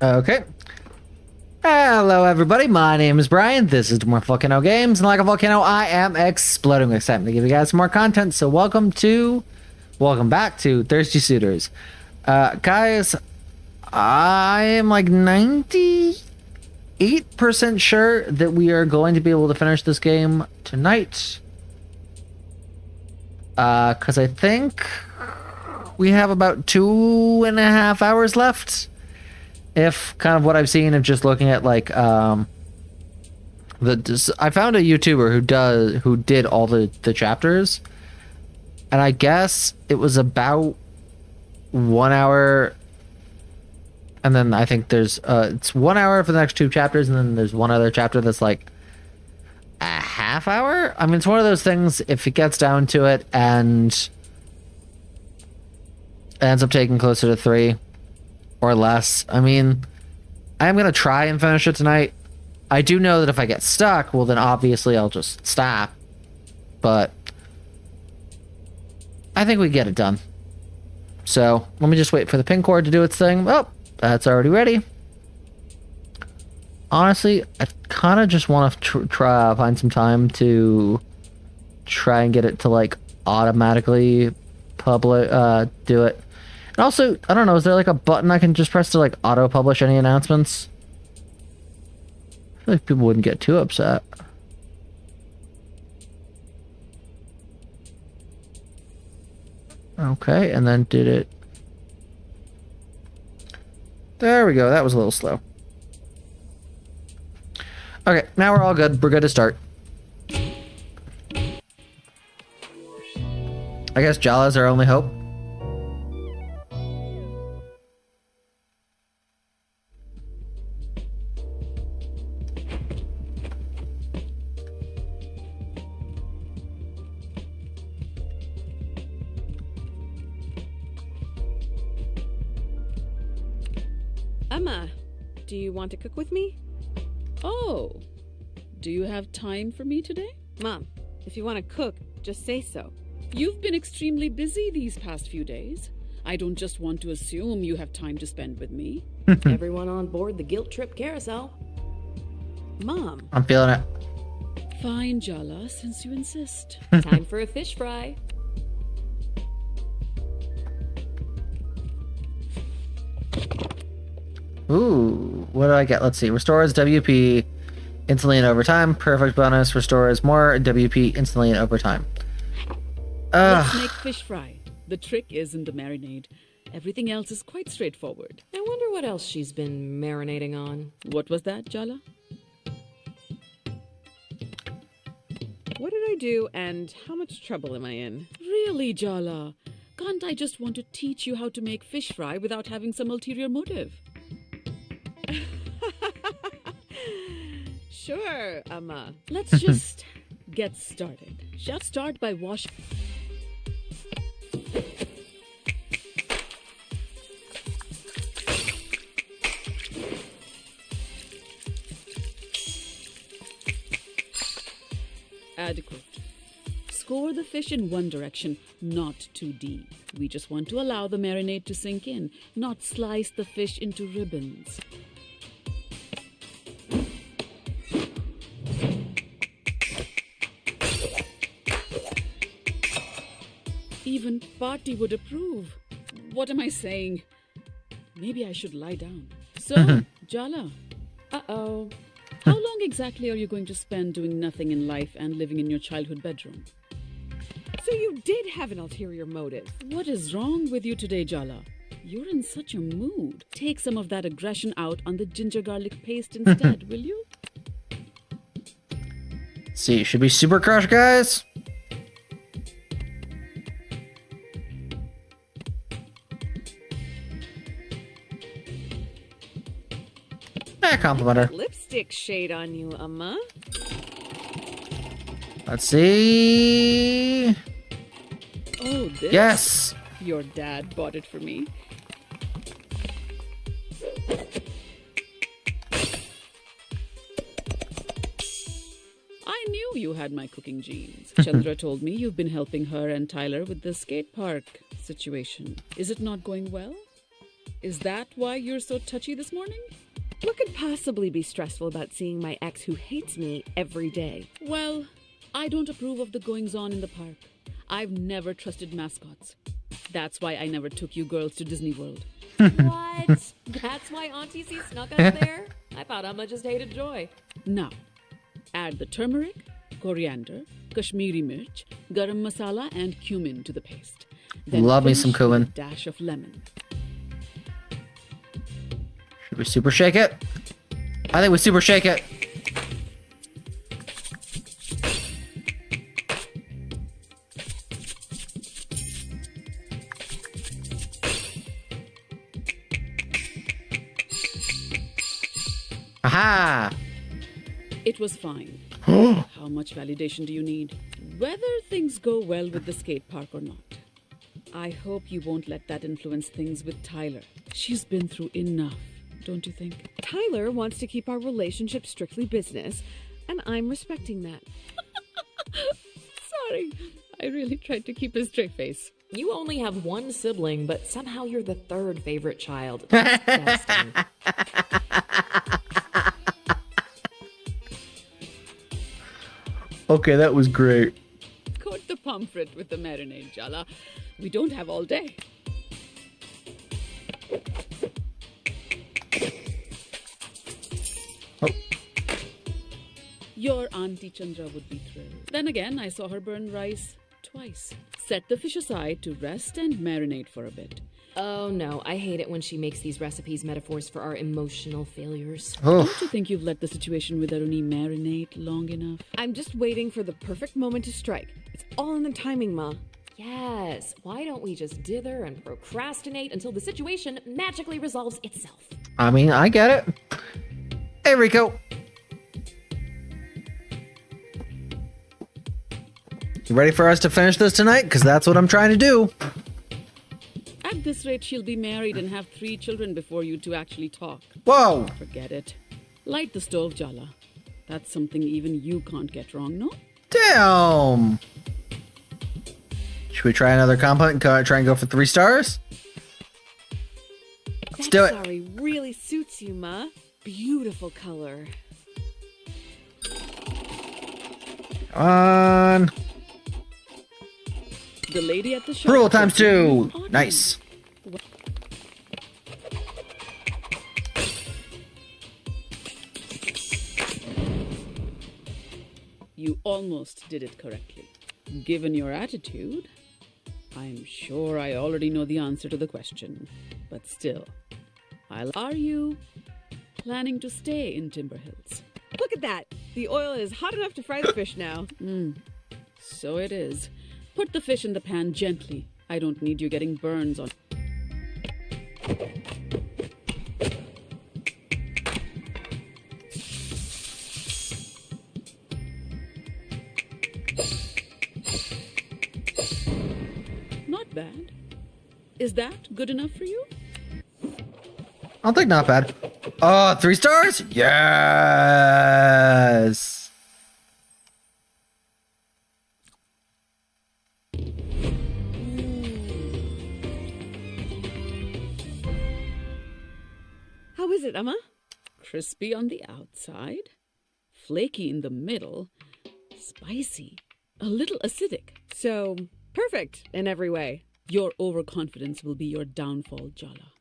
Okay. Hello, everybody. My name is Brian. This is Dormant Volcano Games, and like a volcano, I am exploding with excitement to give you guys some more content. So, welcome back to Thirsty Suitors, guys. I am like 98% sure that we are going to be able to finish this game tonight. Because I think we have about 2.5 hours left. If kind of what I've seen of just looking at like I found a YouTuber who did all the chapters, and I guess it was about 1 hour, and then I think there's it's 1 hour for the next two chapters, and then there's one other chapter that's like a half hour. I mean, it's one of those things, if it gets down to it and it ends up taking closer to 3 or less. I mean, I am going to try and finish it tonight. I do know that if I get stuck, well, then obviously I'll just stop. But I think we get it done. So let me just wait for the pin cord to do its thing. Oh, that's already ready. Honestly, I kind of just want to find some time to try and get it to like automatically do it. And also, I don't know, is there like a button I can just press to like auto-publish any announcements? I feel like people wouldn't get too upset. Okay, and then did it. There we go, that was a little slow. Okay, now we're all good. We're good to start. I guess Jala's our only hope. Emma, do you want to cook with me? Oh, do you have time for me today? Mom, if you want to cook, just say so. You've been extremely busy these past few days. I don't just want to assume you have time to spend with me. Everyone on board the guilt trip carousel. Mom. I'm feeling it. Fine, Jala, since you insist. Time for a fish fry. Ooh, what do I get? Let's see. Restores WP instantly and over time. Perfect bonus. Restores more WP instantly and over time. Let's make fish fry. The trick isn't the marinade. Everything else is quite straightforward. I wonder what else she's been marinating on. What was that, Jala? What did I do and how much trouble am I in? Really, Jala? Can't I just want to teach you how to make fish fry without having some ulterior motive? Sure, Emma. Let's just get started. Shall start by washing. Adequate. Score the fish in one direction, not too deep. We just want to allow the marinade to sink in, not slice the fish into ribbons. Even Party would approve. What am I saying? Maybe I should lie down. So, Jala. Uh-oh. How long exactly are you going to spend doing nothing in life and living in your childhood bedroom? So you did have an ulterior motive. What is wrong with you today, Jala? You're in such a mood. Take some of that aggression out on the ginger garlic paste instead, will you? See, should be super crush, guys. Compliment her. Lipstick shade on you, Emma. Let's see. Oh, this? Yes. Your dad bought it for me. I knew you had my cooking genes. Chandra told me you've been helping her and Tyler with the skate park situation. Is it not going well? Is that why you're so touchy this morning? What could possibly be stressful about seeing my ex who hates me every day? Well, I don't approve of the goings-on in the park. I've never trusted mascots. That's why I never took you girls to Disney World. What? That's why Auntie C snuck us there? I thought Amma just hated Joy. Now, add the turmeric, coriander, Kashmiri mirch, garam masala, and cumin to the paste. Then Love me finish some with cumin. a dash of lemon. Should we super shake it? I think we super shake it. Aha! It was fine. How much validation do you need? Whether things go well with the skate park or not. I hope you won't let that influence things with Tyler. She's been through enough, don't you think? Tyler wants to keep our relationship strictly business, and I'm respecting that. Sorry, I really tried to keep a straight face. You only have one sibling, but somehow you're the third favorite child. That's disgusting. Okay, that was great. Coat the pomfret with the marinade, Jala. We don't have all day. Oh. Your Auntie Chandra would be thrilled. Then again, I saw her burn rice twice. Set the fish aside to rest and marinate for a bit. Oh no, I hate it when she makes these recipes metaphors for our emotional failures. Oh, Don't you think you've let the situation with Aruni marinate long enough? I'm just waiting for the perfect moment to strike. It's all in the timing, Ma. Yes, why don't we just dither and procrastinate until the situation magically resolves itself? I mean, I get it. Hey, Rico. You ready for us to finish this tonight? Because that's what I'm trying to do. At this rate, she'll be married and have 3 children before you two actually talk. Whoa. Forget it. Light the stove, Jala. That's something even you can't get wrong, no? Damn. Should we try another compliment and try and go for 3 stars? Let's do it. Sorry, really suits you, Ma. Beautiful color. Come on. The lady at the shop. Rule times 2. Autumn. Nice. You almost did it correctly. Given your attitude, I'm sure I already know the answer to the question. But still, are you planning to stay in Timber Hills? Look at that. The oil is hot enough to fry the fish now. So it is. Put the fish in the pan gently. I don't need you getting burns on. Not bad. Is that good enough for you? I'll take not bad. Oh, 3 stars? Yes. How is it, Emma? Crispy on the outside, flaky in the middle, spicy, a little acidic. So, perfect in every way. Your overconfidence will be your downfall, Jala.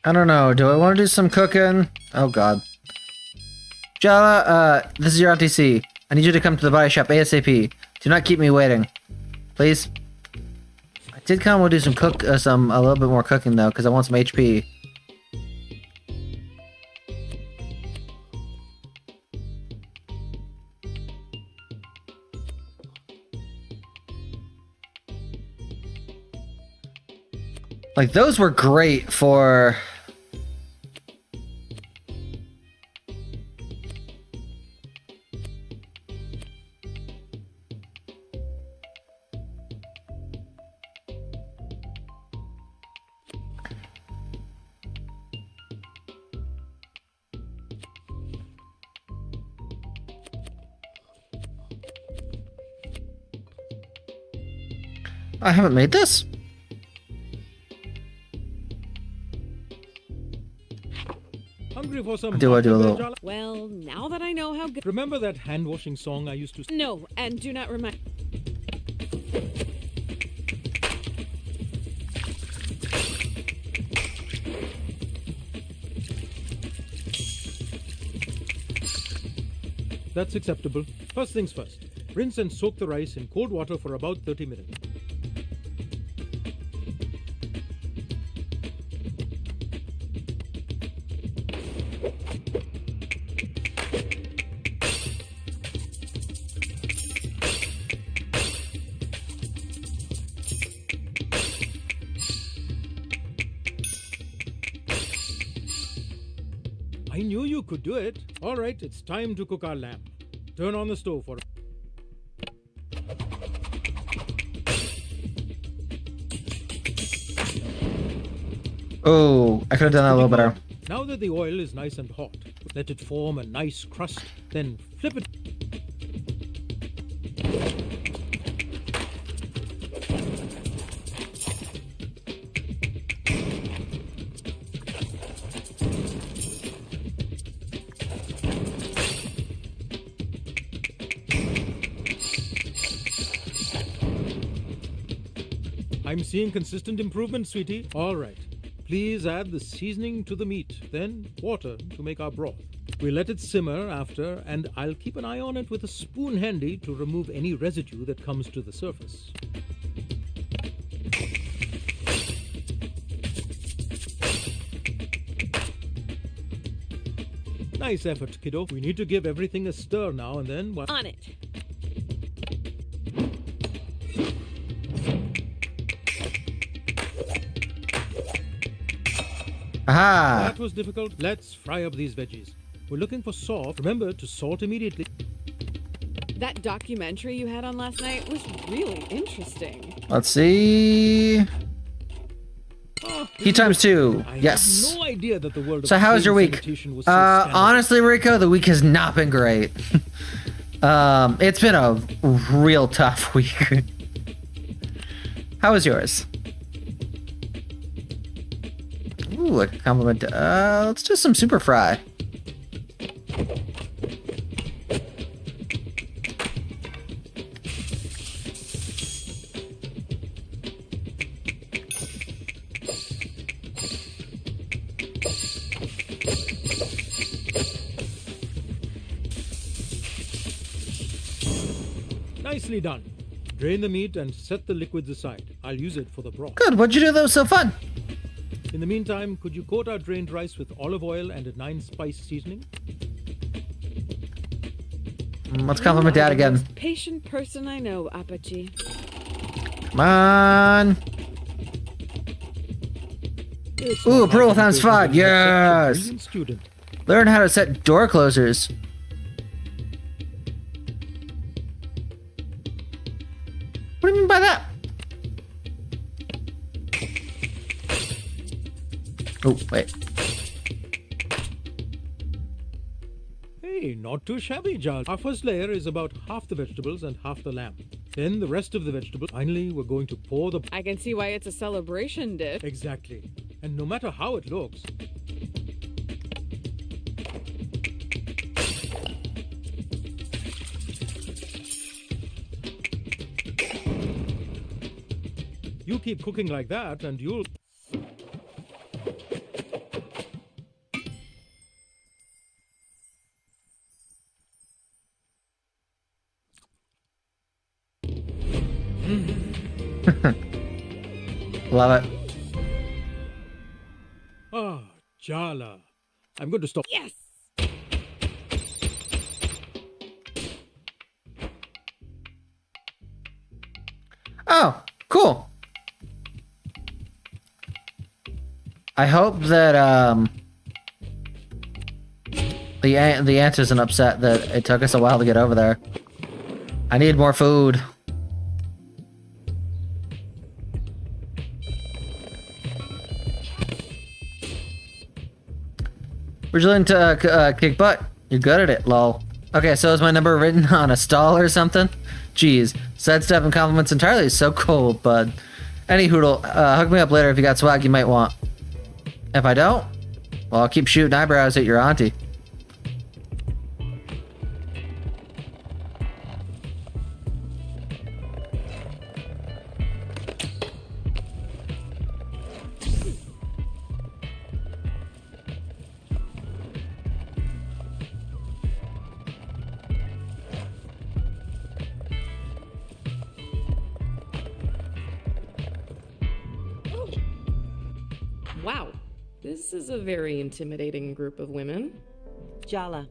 I don't know. Do I want to do some cooking? Oh, God. Jala, this is your RTC. I need you to come to the body shop ASAP. Do not keep me waiting. Please? I did kind of want to do a little bit more cooking, though, because I want some HP. Like, those were great for... I haven't made this. Hungry for some Do I do a mutton, little- Jala? Well, now that I know how good. Remember that hand washing song I used to No, and do not remind. That's acceptable. First things first. Rinse and soak the rice in cold water for about 30 minutes. I knew you could do it. All right, it's time to cook our lamb. Turn on the stove for. Oh, I could have done that a little better. Now that the oil is nice and hot, let it form a nice crust, then flip it. I'm seeing consistent improvement, sweetie. All right. Please add the seasoning to the meat, then water to make our broth. We let it simmer after, and I'll keep an eye on it with a spoon handy to remove any residue that comes to the surface. Nice effort, kiddo. We need to give everything a stir now and then. On it. Aha! That was difficult. Let's fry up these veggies. We're looking for salt. Remember to salt immediately. That documentary you had on last night was really interesting. Let's see. Oh, Heat times 2. I Yes. had no idea that the world of So how was your flame week? sanitation was so scandalous. Honestly, Rico, the week has not been great. It's been a real tough week. How was yours? Ooh, a compliment. Let's do some super fry. Nicely done. Drain the meat and set the liquids aside. I'll use it for the broth. Good. What'd you do that was so fun? In the meantime, could you coat our drained rice with olive oil and a 9-spice seasoning? Let's compliment Dad again. Most patient person I know, Apache. Come on. It's Ooh, not approval like times you 5. could be such a Yes. brilliant student. Learn how to set door closers. What do you mean by that? Oh, wait. Hey, not too shabby, Jala. Our first layer is about half the vegetables and half the lamb. Then the rest of the vegetables. Finally, we're going to pour the... I can see why it's a celebration dish. Exactly. And no matter how it looks... You keep cooking like that and you'll... Love it. Ah, Jala. I'm going to stop. Yes! Oh, cool. I hope that the aunt isn't upset that it took us a while to get over there. I need more food. Would you like to kick butt? You're good at it, lol. Okay, so is my number written on a stall or something? Jeez, sidestep and compliments entirely is so cold, bud. Any hoodle, hook me up later if you got swag you might want. If I don't, well, I'll keep shooting eyebrows at your auntie. Wow, this is a very intimidating group of women. Jala,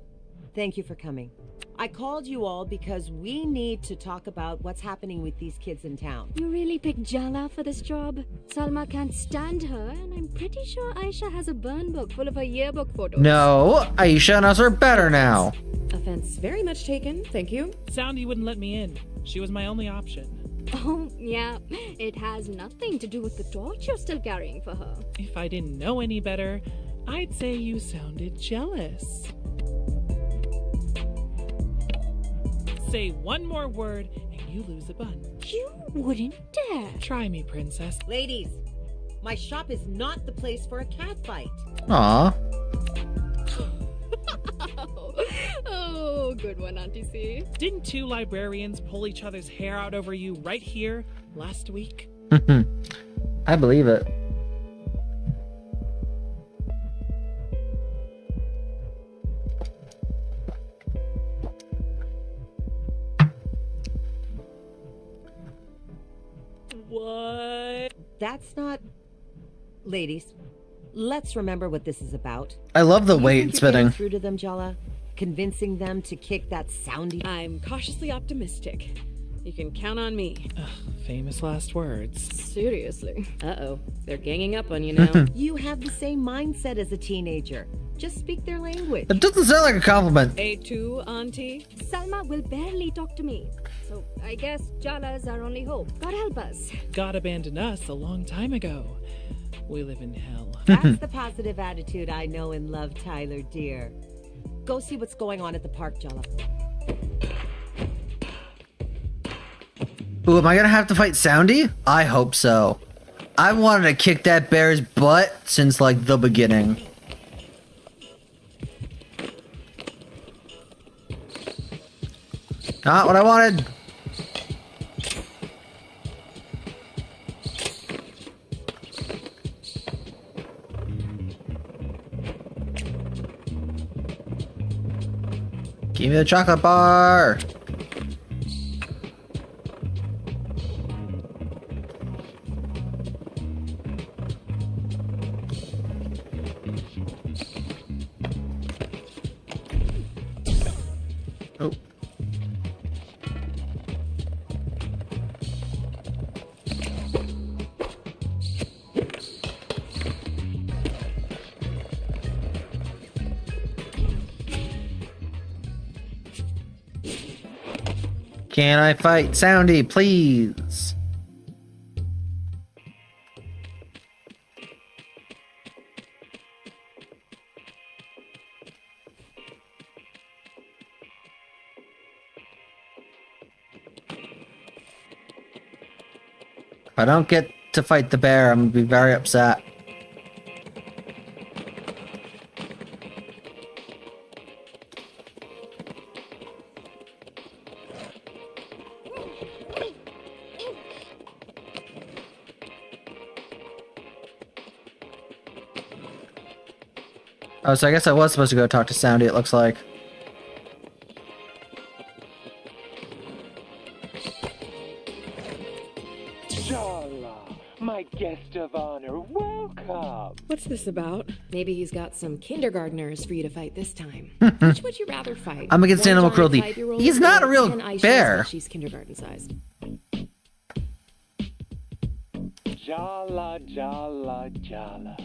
thank you for coming. I called you all because we need to talk about what's happening with these kids in town. You really picked Jala for this job. Salma can't stand her, and I'm pretty sure Aisha has a burn book full of her yearbook photos. No, Aisha knows her better now. Offense very much taken, thank you. Soundy wouldn't let me in. She was my only option. Oh, yeah. It has nothing to do with the torch you're still carrying for her. If I didn't know any better, I'd say you sounded jealous. Say one more word and you lose a bun. You wouldn't dare. Try me, princess. Ladies, my shop is not the place for a cat fight. Aw. Oh, good one, Auntie C. Didn't two librarians pull each other's hair out over you right here last week? I believe it. What? That's not... Ladies, let's remember what this is about. I love the You think weight you're getting spitting. through to them, Jala? Convincing them to kick that soundy... I'm cautiously optimistic. You can count on me. Famous last words. Seriously. Uh-oh, they're ganging up on you now. You have the same mindset as a teenager. Just speak their language. It doesn't sound like a compliment. A2, Auntie. Salma will barely talk to me. So I guess Jala is our only hope. God help us. God abandoned us a long time ago. We live in hell. That's the positive attitude I know and love, Tyler, dear. Go see what's going on at the park, Jala. Ooh, am I gonna have to fight Soundy? I hope so. I wanted to kick that bear's butt since, like, the beginning. Not what I wanted. Give me the chocolate bar. Oh. Can I fight Soundy, please? If I don't get to fight the bear, I'm gonna be very upset. Oh, so I guess I was supposed to go talk to Soundy, it looks like. Jala, my guest of honor, welcome. What's this about? Maybe he's got some kindergartners for you to fight this time. Which would you rather fight? I'm against One animal giant cruelty. 5-year-old He's not a or real 10 Aishas bear. like she's kindergarten sized. Jala, Jala, Jala.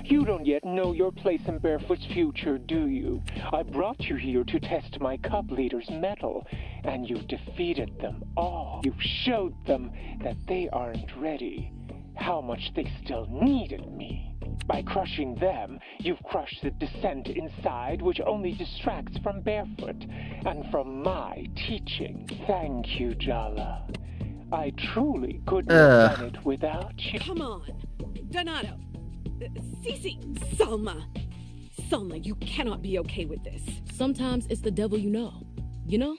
You don't yet know your place in Barefoot's future, do you? I brought you here to test my cup leader's mettle, and you defeated them all. You showed them that they aren't ready, how much they still needed me. By crushing them, you've crushed the dissent inside, which only distracts from Barefoot. and from my teaching. Thank you, Jala. I truly couldn't have done it without you. Come on. Donato. Cece. Salma. Salma, you cannot be okay with this. Sometimes it's the devil you know. You know?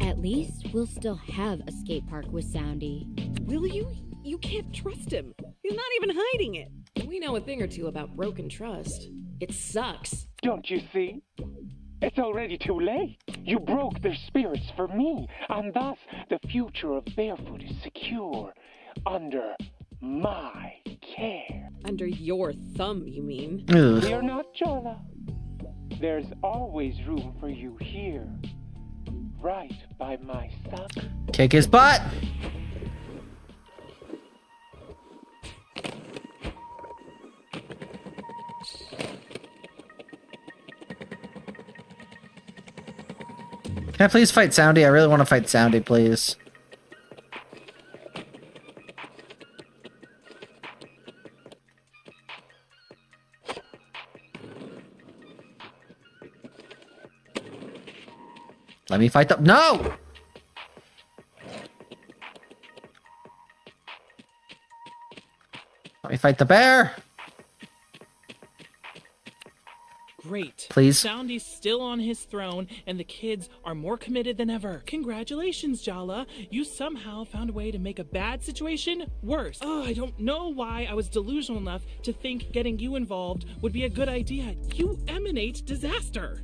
At least we'll still have a skate park with Soundy. Will you? You can't trust him. He's not even hiding it. We know a thing or two about broken trust. It sucks. Don't you see? It's already too late. You broke their spirits for me, and thus the future of Barefoot is secure under my care. Under your thumb, you mean? Fear not, Jala. There's always room for you here, right by my side. Kick his butt. Can I please fight Soundy? I really want to fight Soundy, please. Let me fight the— No! Let me fight the bear. Great. Please. Soundy's still on his throne, and the kids are more committed than ever. Congratulations, Jala. You somehow found a way to make a bad situation worse. Oh, I don't know why I was delusional enough to think getting you involved would be a good idea. You emanate disaster.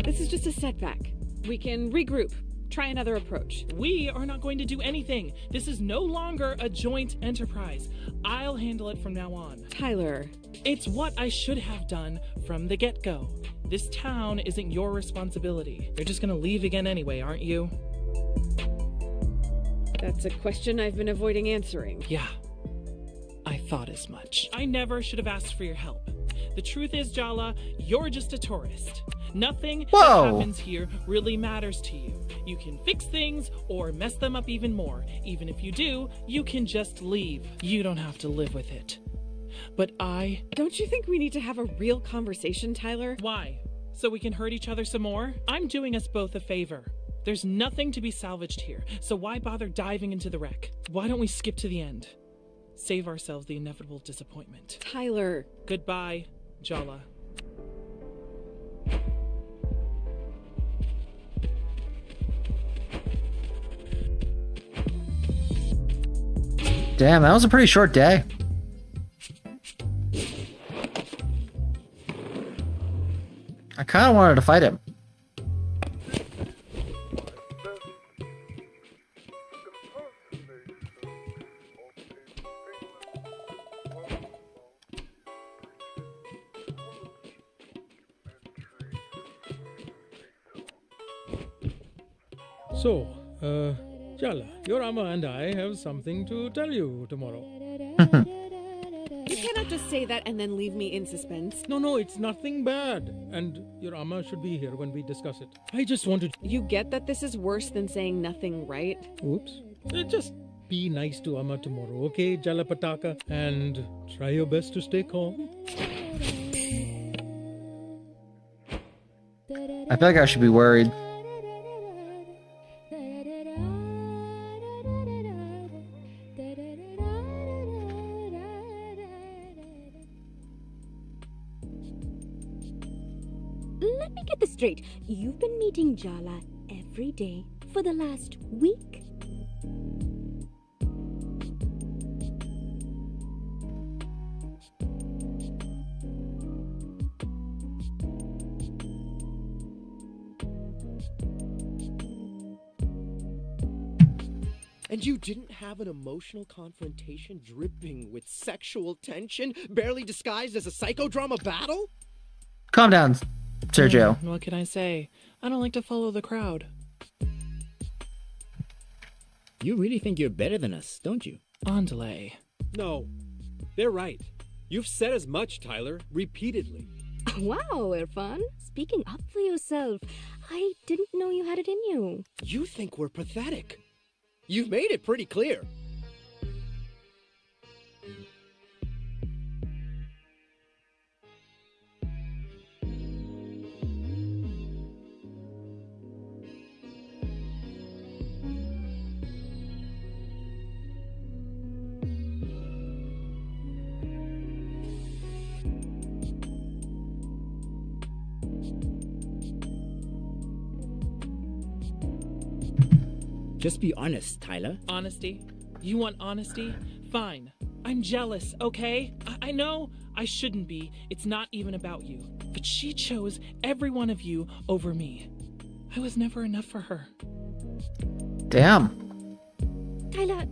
This is just a setback. We can regroup. Try another approach. We are not going to do anything. This is no longer a joint enterprise. I'll handle it from now on. Tyler. It's what I should have done from the get-go. This town isn't your responsibility. You're just gonna leave again anyway, aren't you? That's a question I've been avoiding answering. Yeah, I thought as much. I never should have asked for your help. The truth is, Jala, you're just a tourist. Nothing that happens here really matters to you. You can fix things or mess them up even more. Even if you do, you can just leave. You don't have to live with it. But I... Don't you think we need to have a real conversation, Tyler? Why? So we can hurt each other some more? I'm doing us both a favor. There's nothing to be salvaged here, so why bother diving into the wreck? Why don't we skip to the end? Save ourselves the inevitable disappointment. Tyler. Goodbye, Jala. Damn, that was a pretty short day. I kind of wanted to fight him. So, Jala, your Amma and I have something to tell you tomorrow. You cannot just say that and then leave me in suspense. No, it's nothing bad. And your Amma should be here when we discuss it. I just wanted... You get that this is worse than saying nothing, right? Oops. Just be nice to Amma tomorrow, okay, Jala Pataka? And try your best to stay calm. I feel like I should be worried. Let me get this straight. You've been meeting Jala every day for the last week? And you didn't have an emotional confrontation dripping with sexual tension, barely disguised as a psychodrama battle? Calm down, Sergio. What can I say? I don't like to follow the crowd. You really think you're better than us, don't you? On delay. No, they're right. You've said as much, Tyler, repeatedly. Wow, Irfan. Speaking up for yourself. I didn't know you had it in you. You think we're pathetic. You've made it pretty clear. Just be honest, Tyler. Honesty? You want honesty? Fine. I'm jealous, okay? I know I shouldn't be. It's not even about you. But she chose every one of you over me. I was never enough for her. Damn. Tyler.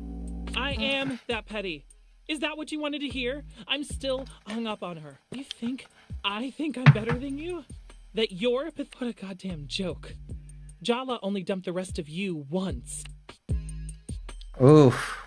I am that petty. Is that what you wanted to hear? I'm still hung up on her. You think I think I'm better than you? That you're... What a goddamn joke. Jala only dumped the rest of you once. Oof.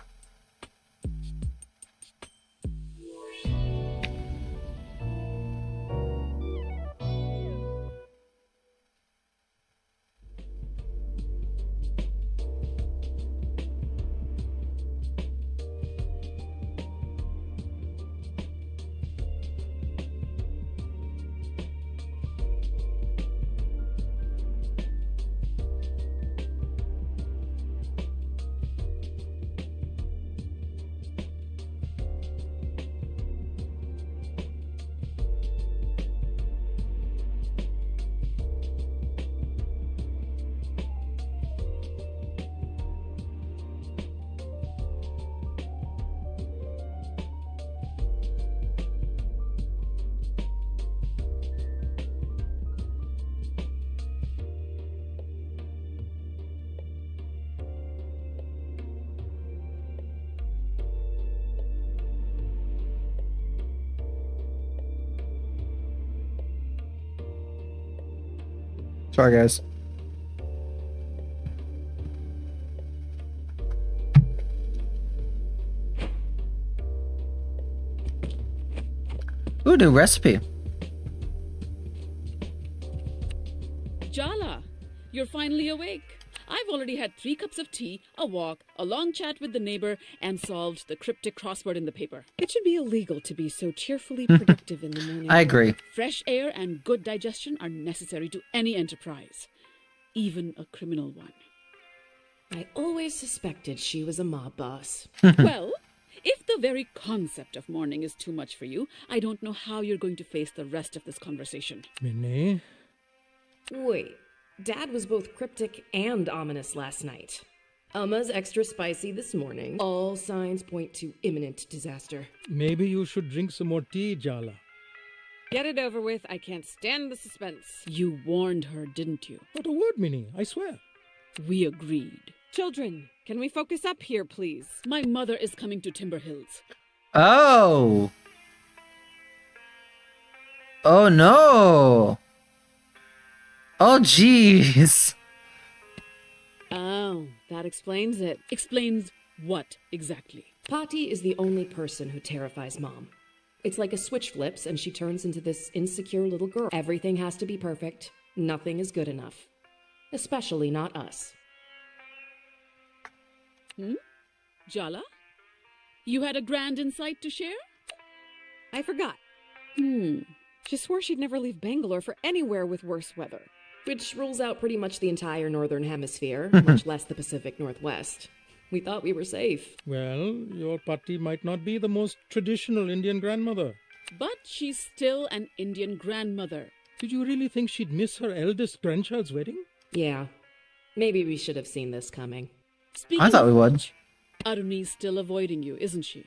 Sorry, guys. Ooh, new recipe. Jala, you're finally awake. I've already had 3 cups of tea, a walk, a long chat with the neighbor, and solved the cryptic crossword in the paper. It should be illegal to be so cheerfully productive in the morning. I agree. Fresh air and good digestion are necessary to any enterprise, even a criminal one. I always suspected she was a mob boss. Well, if the very concept of morning is too much for you, I don't know how you're going to face the rest of this conversation. Minnie? Wait, Dad was both cryptic and ominous last night. Umma's extra spicy this morning. All signs point to imminent disaster. Maybe you should drink some more tea, Jala. Get it over with. I can't stand the suspense. You warned her, didn't you? Not a word, Minnie, I swear. We agreed. Children, can we focus up here, please? My mother is coming to Timber Hills. Oh. Oh no. Oh jeez. Oh, that explains it. Explains what exactly? Patti is the only person who terrifies Mom. It's like a switch flips and she turns into this insecure little girl. Everything has to be perfect. Nothing is good enough. Especially not us. Jala? You had a grand insight to share? I forgot. She swore she'd never leave Bangalore for anywhere with worse weather. Which rules out pretty much the entire northern hemisphere, much less the Pacific Northwest. We thought we were safe. Well, your Patti might not be the most traditional Indian grandmother. But she's still an Indian grandmother. Did you really think she'd miss her eldest grandchild's wedding? Yeah. Maybe we should have seen this coming. I thought we would. Aruni's still avoiding you, isn't she?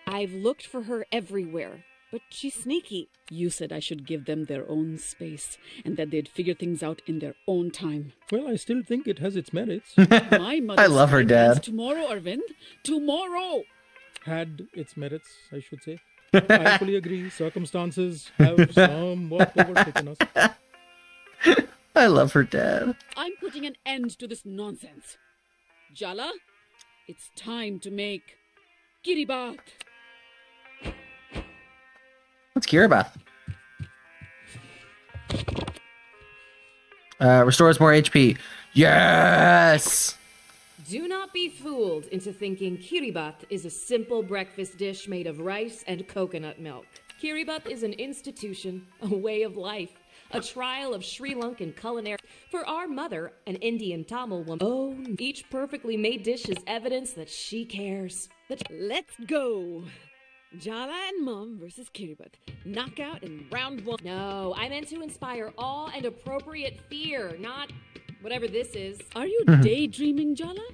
I've looked for her everywhere, but she's sneaky. You said I should give them their own space and that they'd figure things out in their own time. Well, I still think it has its merits. My mother's I love her dad. Tomorrow, Arvind. Tomorrow! Had its merits, I should say. I fully agree. Circumstances have somewhat overtaken us. I love her dad. I'm putting an end to this nonsense. Jala, it's time to make Kiribat. What's Kiribath? Restores more HP. Yes! Do not be fooled into thinking Kiribat is a simple breakfast dish made of rice and coconut milk. Kiribat is an institution, a way of life, a trial of Sri Lankan culinary. For our mother, an Indian Tamil woman, each perfectly made dish is evidence that she cares. Let's go! Jala and Mom versus Kiribat. Knockout in round 1. No, I meant to inspire awe and appropriate fear, not Whatever this is. Are you daydreaming, Jala?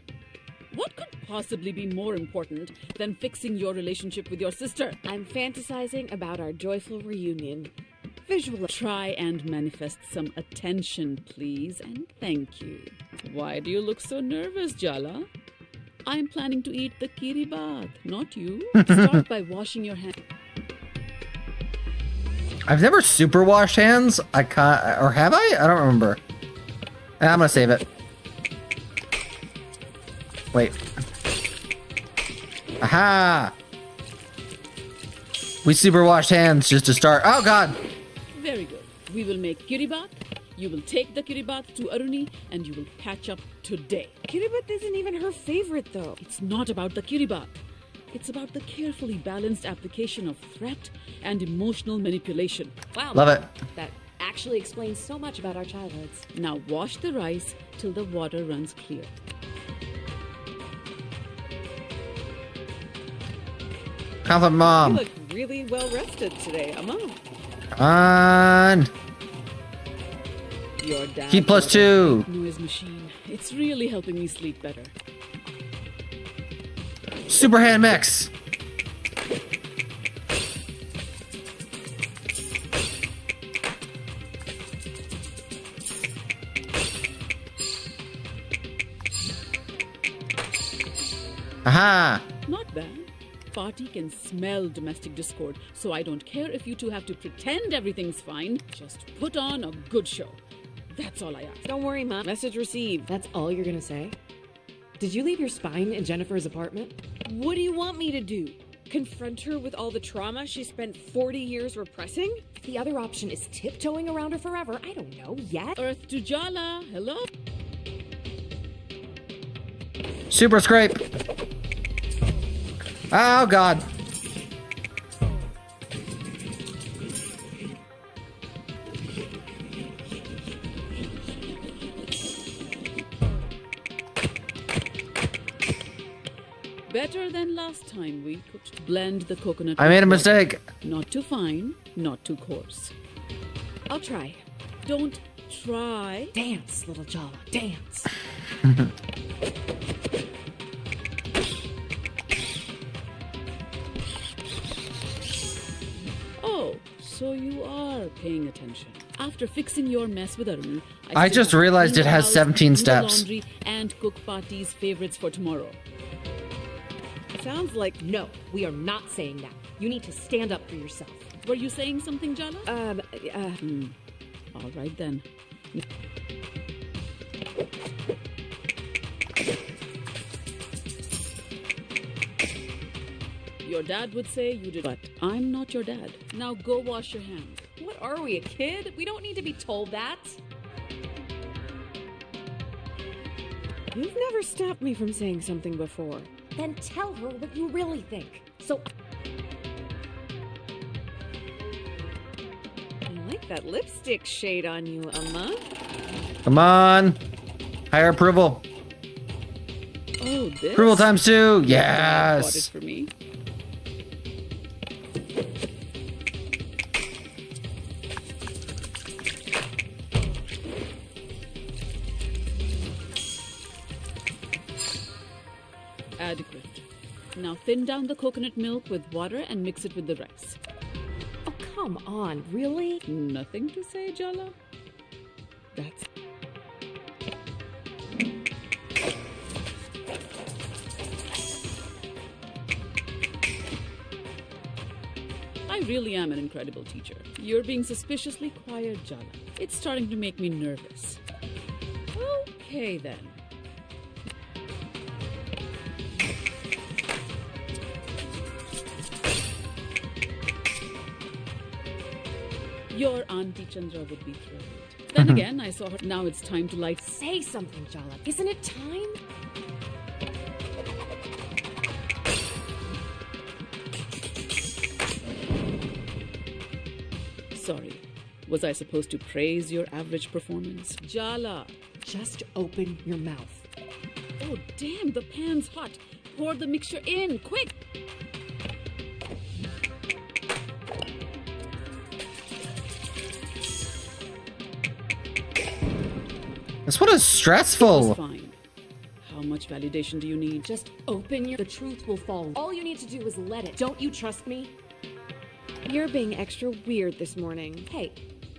What could possibly be more important than fixing your relationship with your sister? I'm fantasizing about our joyful reunion. Visual. Try and manifest some attention, please, and thank you. Why do you look so nervous, Jala? I'm planning to eat the kiribat, not you. Start by washing your hands. I've never super washed hands. I can't, or have I? I don't remember. I'm gonna save it. Wait. Aha! We super washed hands just to start. Oh god! Very good. We will make kiribat. You will take the kiribat to Aruni and you will catch up today. Kiribat isn't even her favorite, though. It's not about the kiribat. It's about the carefully balanced application of threat and emotional manipulation. Wow. Love it. That actually explains so much about our childhoods. Now wash the rice till the water runs clear. Compliment mom. You look really well rested today, Amma. On. Your dad. Key +2. Noise machine. It's really helping me sleep better. Super hand mix. Aha. Not bad. Party can smell domestic discord, so I don't care if you two have to pretend everything's fine. Just put on a good show. That's all I ask. Don't worry, Mom. Message received. That's all you're gonna say? Did you leave your spine in Jennifer's apartment? What do you want me to do? Confront her with all the trauma she spent 40 years repressing? If the other option is tiptoeing around her forever, I don't know yet. Earth to Jala. Hello? Super scrape. Oh god. Better than last time we cooked. Blend the coconut. I made a with mistake. water. Not too fine, not too coarse. I'll try. Don't try. Dance, little Jala, dance. Oh, so you are paying attention. After fixing your mess with Arun, I still just have to realized clean it the has house, 17 do the steps. laundry, and cook Party's favorites for tomorrow. Sounds like no, we are not saying that. You need to stand up for yourself. Were you saying something, Jala? All right then. Your dad would say you did, but I'm not your dad. Now go wash your hands. What are we, a kid? We don't need to be told that. You've never stopped me from saying something before. Then tell her what you really think. So I like that lipstick shade on you, Amma. Come on. Higher approval. Oh, this? Approval times 2. Bought it Yes. for me. Adequate. Now thin down the coconut milk with water and mix it with the rice. oh, come on, really? Nothing to say, Jala? That's... I really am an incredible teacher. You're being suspiciously quiet, Jala. It's starting to make me nervous. Okay, then. Your Auntie Chandra would be thrilled. Then again, I saw her. Now it's time to light. Say something, Jala. Isn't it time? Sorry. Was I supposed to praise your average performance? Jala. Just open your mouth. Oh, damn, the pan's hot. Pour the mixture in, quick. This one is stressful. It's fine. How much validation do you need? Just open your... The truth will fall. All you need to do is let it. Don't you trust me? You're being extra weird this morning. Hey,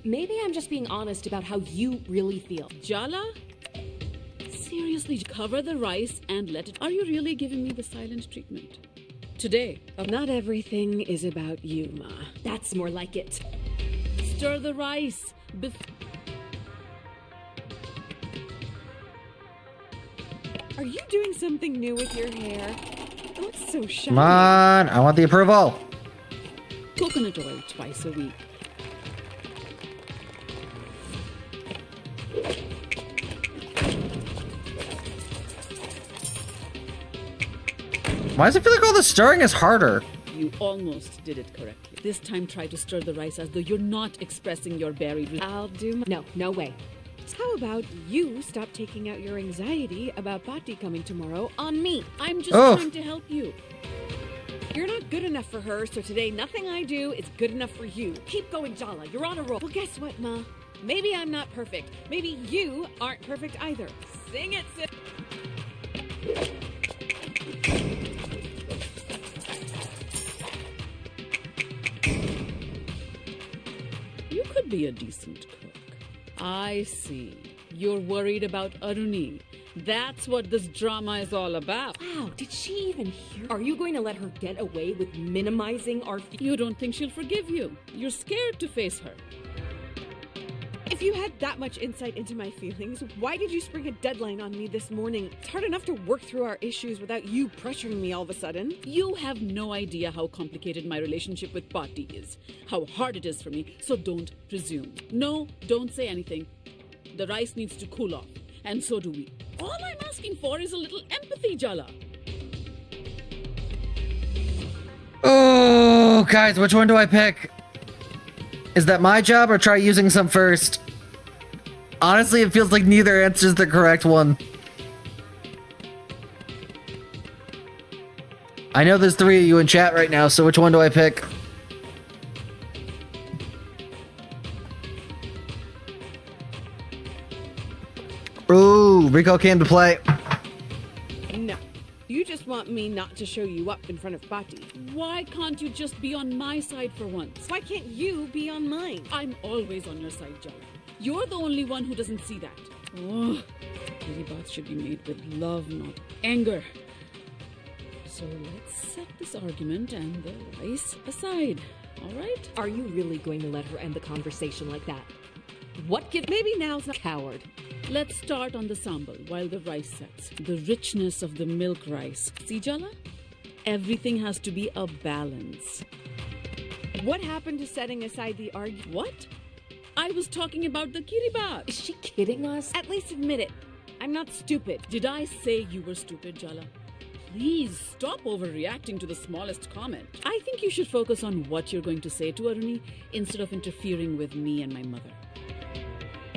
maybe I'm just being honest about how you really feel. Jala? Seriously, cover the rice and let it... Are you really giving me the silent treatment? Today. Not everything is about you, Ma. That's more like it. Stir the rice. Are you doing something new with your hair? It looks so shiny. Come on, I want the approval. Coconut oil twice a week. Why does it feel like all the stirring is harder? You almost did it correctly. This time try to stir the rice as though you're not expressing your buried... I'll do my... No way. How about you stop taking out your anxiety about Bhatti coming tomorrow on me? I'm just trying to help you. You're not good enough for her, so today nothing I do is good enough for you. Keep going, Jala. You're on a roll. Well, guess what, Ma? Maybe I'm not perfect. Maybe you aren't perfect either. Sing it, sis. You could be a decent cook. I see. You're worried about Aruni. That's what this drama is all about. Wow, did she even hear? Are you going to let her get away with minimizing our... You don't think she'll forgive you. You're scared to face her. If you had that much insight into my feelings, why did you spring a deadline on me this morning? It's hard enough to work through our issues without you pressuring me all of a sudden. You have no idea how complicated my relationship with Bhatti is, how hard it is for me, so don't presume. No, don't say anything. The rice needs to cool off, and so do we. All I'm asking for is a little empathy, Jala. Oh, guys, which one do I pick? Is that my job or try using some first? Honestly, it feels like neither answer is the correct one. I know there's 3 of you in chat right now, so which one do I pick? Ooh, Rico came to play. No. You just want me not to show you up in front of Bhatti. Why can't you just be on my side for once? Why can't you be on mine? I'm always on your side, Jala. You're the only one who doesn't see that. Oh, kitty baths should be made with love, not anger. So let's set this argument and the rice aside, all right? Are you really going to let her end the conversation like that? What give... Maybe now's not... Coward. Let's start on the sambal while the rice sets. The richness of the milk rice. See, Jala? Everything has to be a balance. What happened to setting aside the argument? What? I was talking about the kiribat. Is she kidding us? At least admit it. I'm not stupid. Did I say you were stupid, Jala? Please stop overreacting to the smallest comment. I think you should focus on what you're going to say to Aruni instead of interfering with me and my mother.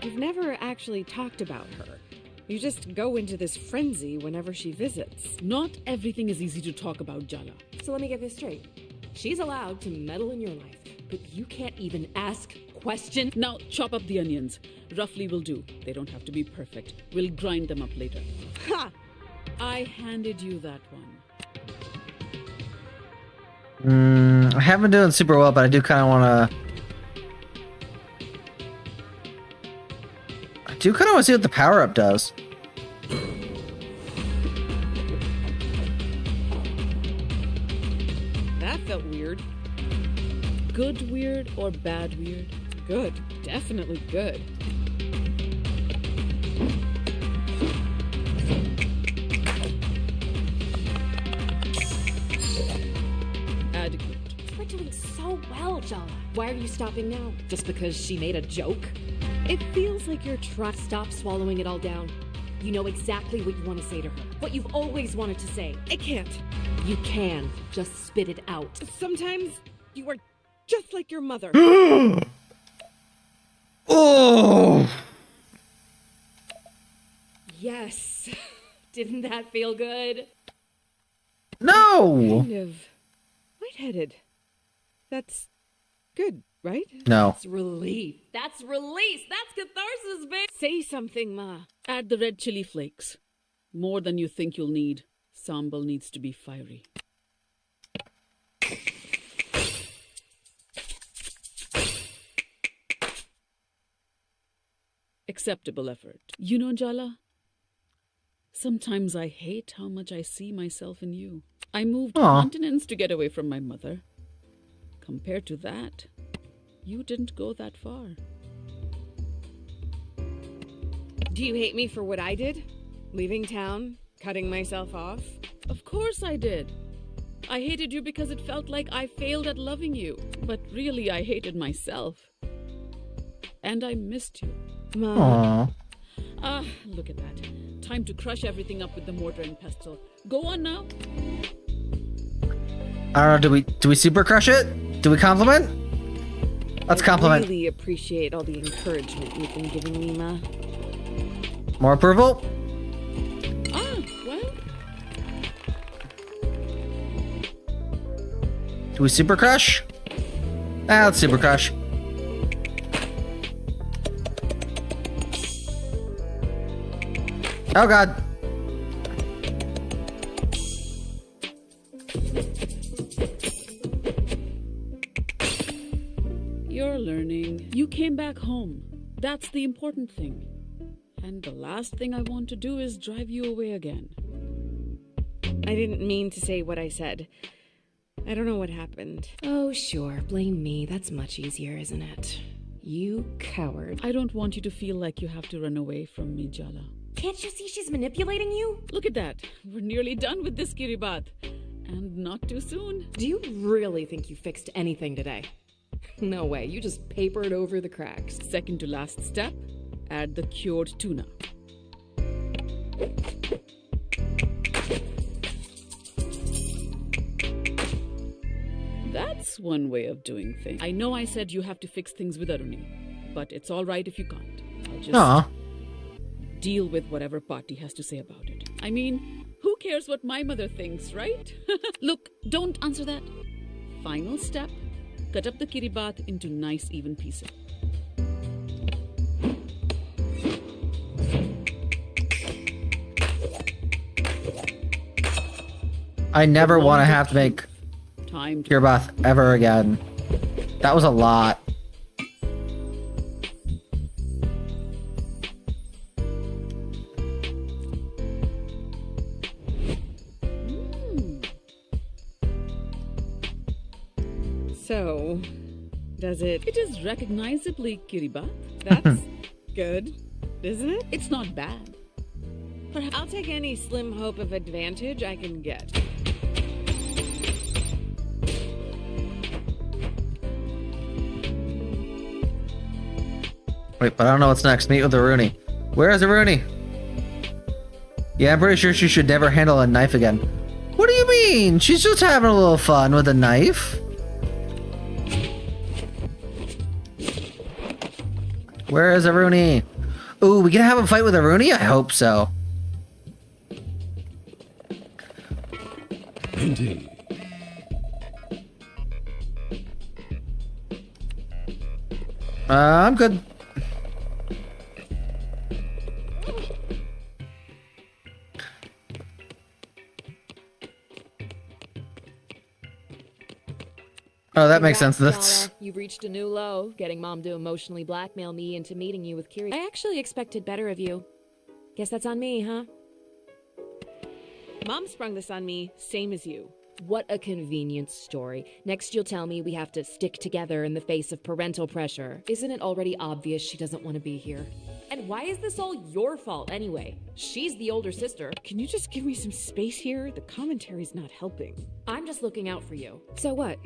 You've never actually talked about her. You just go into this frenzy whenever she visits. Not everything is easy to talk about, Jala. So let me get this straight. She's allowed to meddle in your life, but you can't even ask questions. Now chop up the onions. Roughly will do. They don't have to be perfect. We'll grind them up later. Ha! I handed you that one. I haven't been doing super well, but I do kind of want to see what the power-up does. That felt weird. Good weird or bad weird? Good. Definitely good. Adequate. We're doing so well, Jala. Why are you stopping now? Just because she made a joke? It feels like you're trying. Stop swallowing it all down. You know exactly what you want to say to her. What you've always wanted to say. I can't. You can. Just spit it out. Sometimes you are just like your mother. Oh! Yes. Didn't that feel good? No! Kind of lightheaded. That's good, right? No. That's relief. That's release. That's catharsis, babe. Say something, Ma. Add the red chili flakes. More than you think you'll need. Sambal needs to be fiery. Acceptable effort. You know, Jala, sometimes I hate how much I see myself in you. I moved continents to get away from my mother. Compared to that, you didn't go that far. Do you hate me for what I did? Leaving town? Cutting myself off? Of course I did. I hated you because it felt like I failed at loving you. But really, I hated myself. And I missed you. Aww. Look at that. Time to crush everything up with the mortar and pestle. Go on now. I don't know, do we super crush it? Do we compliment? Let's compliment. I really appreciate all the encouragement you've been giving me, Ma. More approval? Well. Do we super crush? Let's super crush. Oh god. You're learning. You came back home. That's the important thing. And the last thing I want to do is drive you away again. I didn't mean to say what I said. I don't know what happened. Oh, sure. Blame me. That's much easier, isn't it? You coward. I don't want you to feel like you have to run away from me, Jala. Can't you see she's manipulating you? Look at that. We're nearly done with this Kiribat. And not too soon. Do you really think you fixed anything today? No way. You just papered over the cracks. Second to last step, add the cured tuna. That's one way of doing things. I know I said you have to fix things with Aruni, but it's all right if you can't. I'll just deal with whatever Party has to say about it. I mean, who cares what my mother thinks, right? Look, don't answer that. Final step, cut up the kiribat into nice even pieces. I never want to have to make Kiribath ever again. That was a lot. So, does it... It is recognizably Kiribat. That's good, isn't it? It's not bad. Perhaps I'll take any slim hope of advantage I can get. Wait, but I don't know what's next. Meet with Aruni. Where is Aruni? Yeah, I'm pretty sure she should never handle a knife again. What do you mean? She's just having a little fun with a knife. Where is Aruni? Ooh, we gonna have a fight with Aruni? I hope so. Indeed. I'm good. Oh, that makes sense. That's... Jala, you've reached a new low, getting Mom to emotionally blackmail me into meeting you with Kiri. I actually expected better of you. Guess that's on me, huh? Mom sprung this on me, same as you. What a convenient story. Next you'll tell me we have to stick together in the face of parental pressure. Isn't it already obvious she doesn't want to be here? And why is this all your fault anyway? She's the older sister. Can you just give me some space here? The commentary's not helping. I'm just looking out for you. So what?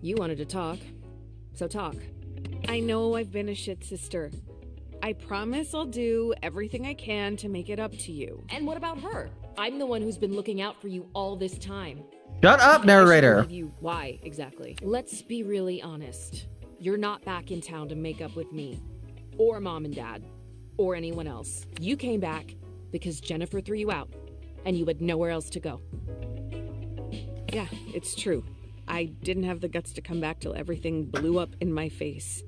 You wanted to talk, so talk. I know I've been a shit sister. I promise I'll do everything I can to make it up to you. And what about her? I'm the one who's been looking out for you all this time. Shut up, narrator. Why, exactly? Let's be really honest. You're not back in town to make up with me, or Mom and Dad, or anyone else. You came back because Jennifer threw you out, and you had nowhere else to go. Yeah, it's true. I didn't have the guts to come back till everything blew up in my face.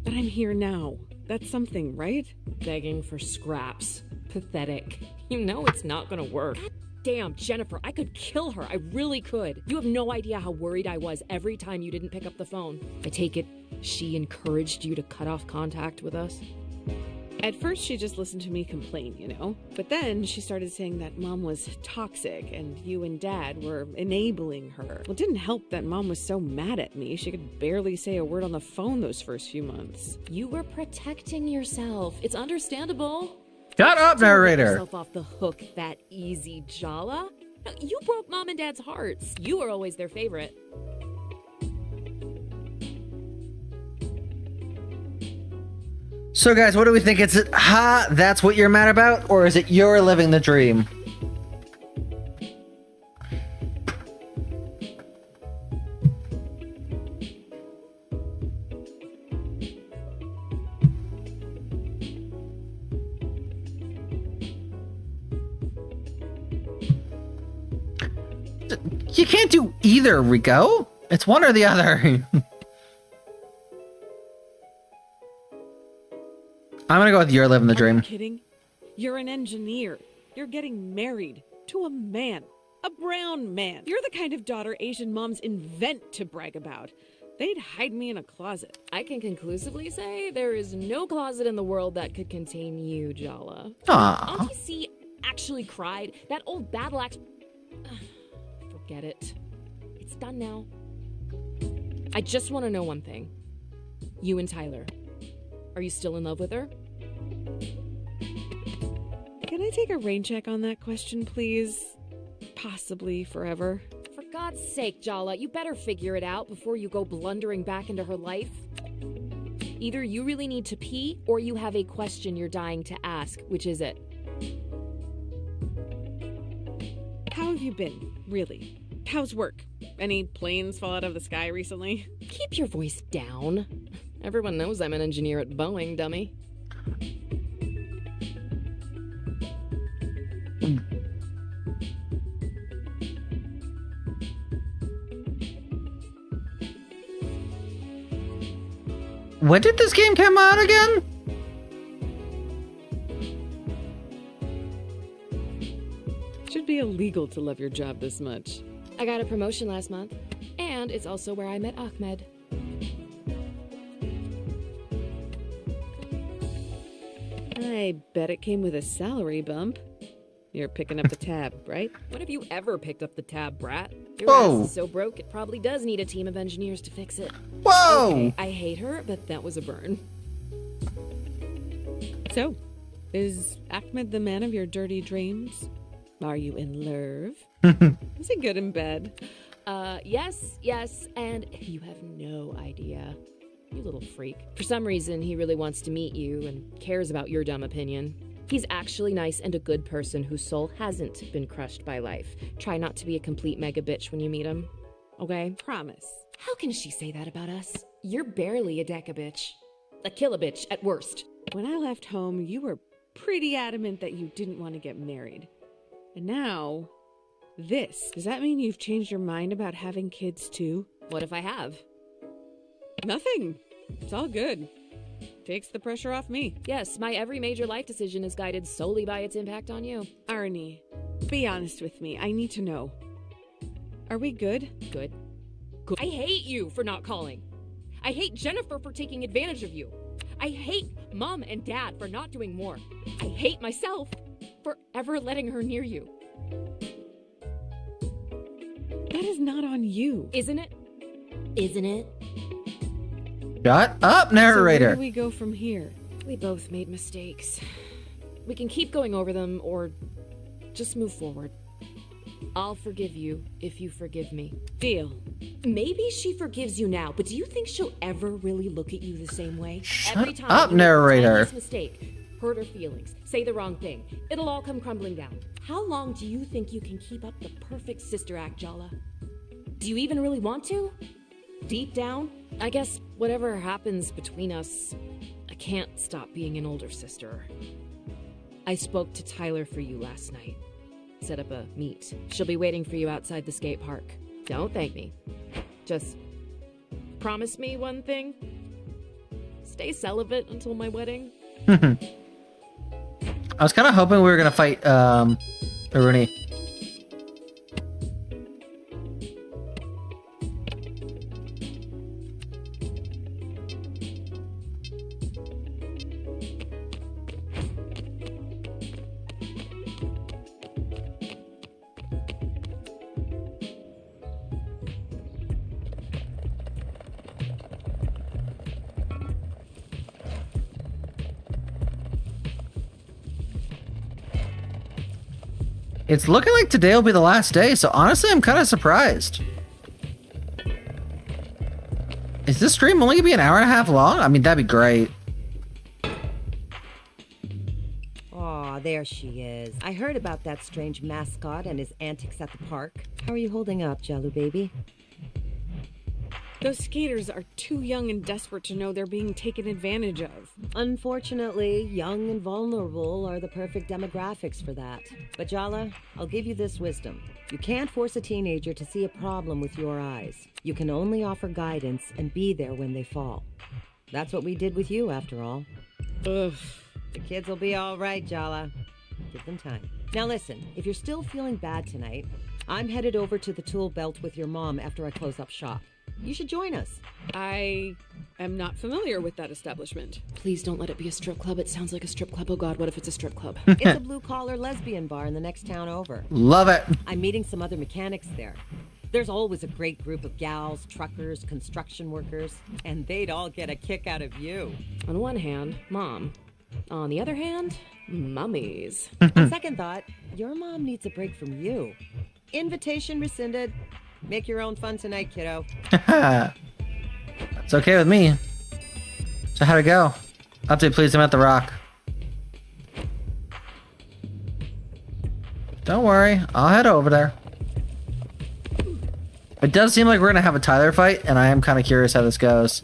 But I'm here now. That's something, right? Begging for scraps. Pathetic. You know it's not gonna work. Damn, Jennifer, I could kill her. I really could. You have no idea how worried I was every time you didn't pick up the phone. I take it she encouraged you to cut off contact with us? At first, she just listened to me complain, you know? But then she started saying that Mom was toxic and you and Dad were enabling her. Well, it didn't help that Mom was so mad at me. She could barely say a word on the phone those first few months. You were protecting yourself. It's understandable. Shut up, narrator. Get yourself off the hook that easy, Jala. No, you broke Mom and Dad's hearts. You were always their favorite. So guys, what do we think? Is it, that's what you're mad about? Or is it you're living the dream? You can't do either, Rico. It's one or the other. I'm gonna go with you're living the dream. Are you kidding? You're an engineer. You're getting married to a man. A brown man. You're the kind of daughter Asian moms invent to brag about. They'd hide me in a closet. I can conclusively say there is no closet in the world that could contain you, Jala. Aww. Auntie C actually cried. That old battle axe... Forget it. It's done now. I just want to know one thing. You and Tyler. Are you still in love with her? Can I take a rain check on that question, please? Possibly forever. For God's sake, Jala, you better figure it out before you go blundering back into her life. Either you really need to pee, or you have a question you're dying to ask. Which is it? How have you been, really? How's work? Any planes fall out of the sky recently? Keep your voice down. Everyone knows I'm an engineer at Boeing, dummy. When did this game come out again? Should be illegal to love your job this much. I got a promotion last month, and it's also where I met Ahmed. I bet it came with a salary bump. You're picking up the tab, right? When have you ever picked up the tab, brat? Your Whoa. ass is so broke, it probably does need a team of engineers to fix it. Whoa! Okay, I hate her, but that was a burn. So, is Ahmed the man of your dirty dreams? Are you in love? Is he good in bed? Yes, and you have no idea. You little freak. For some reason, he really wants to meet you and cares about your dumb opinion. He's actually nice and a good person whose soul hasn't been crushed by life. Try not to be a complete mega bitch when you meet him. Okay? Promise. How can she say that about us? You're barely a deca bitch. A kill a bitch, at worst. When I left home, you were pretty adamant that you didn't want to get married. And now, this. Does that mean you've changed your mind about having kids too? What if I have? Nothing. It's all good. Takes the pressure off me. Yes, my every major life decision is guided solely by its impact on you. Arnie, be honest with me. I need to know. Are we good? Good. I hate you for not calling. I hate Jennifer for taking advantage of you. I hate Mom and Dad for not doing more. I hate myself for ever letting her near you. That is not on you. Isn't it? Isn't it? Shut up, narrator. So where do we go from here? We both made mistakes. We can keep going over them or just move forward. I'll forgive you if you forgive me. Deal. Maybe she forgives you now, but do you think she'll ever really look at you the same way? Shut Every time up, you narrator. make a mistake, hurt her feelings, say the wrong thing, it'll all come crumbling down. How long do you think you can keep up the perfect sister act, Jala? Do you even really want to? Deep down? I guess whatever happens between us, I can't stop being an older sister. I spoke to Tyler for you last night. Set up a meet. She'll be waiting for you outside the skate park. Don't thank me. Just promise me one thing. Stay stay celibate until my wedding. I was kind of hoping we were gonna fight Aruni. It's looking like today will be the last day, so honestly, I'm kind of surprised. Is this stream only gonna be an hour and a half long? I mean, that'd be great. Aw, there she is. I heard about that strange mascot and his antics at the park. How are you holding up, Jalu baby? Those skaters are too young and desperate to know they're being taken advantage of. Unfortunately, young and vulnerable are the perfect demographics for that. But Jala, I'll give you this wisdom. You can't force a teenager to see a problem with your eyes. You can only offer guidance and be there when they fall. That's what we did with you, after all. Ugh. The kids will be all right, Jala. Give them time. Now listen, if you're still feeling bad tonight, I'm headed over to the tool belt with your mom after I close up shop. You should join us. I am not familiar with that establishment. Please don't let it be a strip club. It sounds like a strip club. Oh God, what if it's a strip club? It's a blue-collar lesbian bar in the next town over. Love it. I'm meeting some other mechanics there. There's always a great group of gals, truckers, construction workers, and they'd all get a kick out of you. On one hand, Mom. On the other hand, mummies. On second thought, your mom needs a break from you. Invitation rescinded. Make your own fun tonight, kiddo. It's okay with me. So how'd it go? Update please, I'm at the Rock. Don't worry, I'll head over there. It does seem like we're gonna have a Tyler fight, and I am kind of curious how this goes.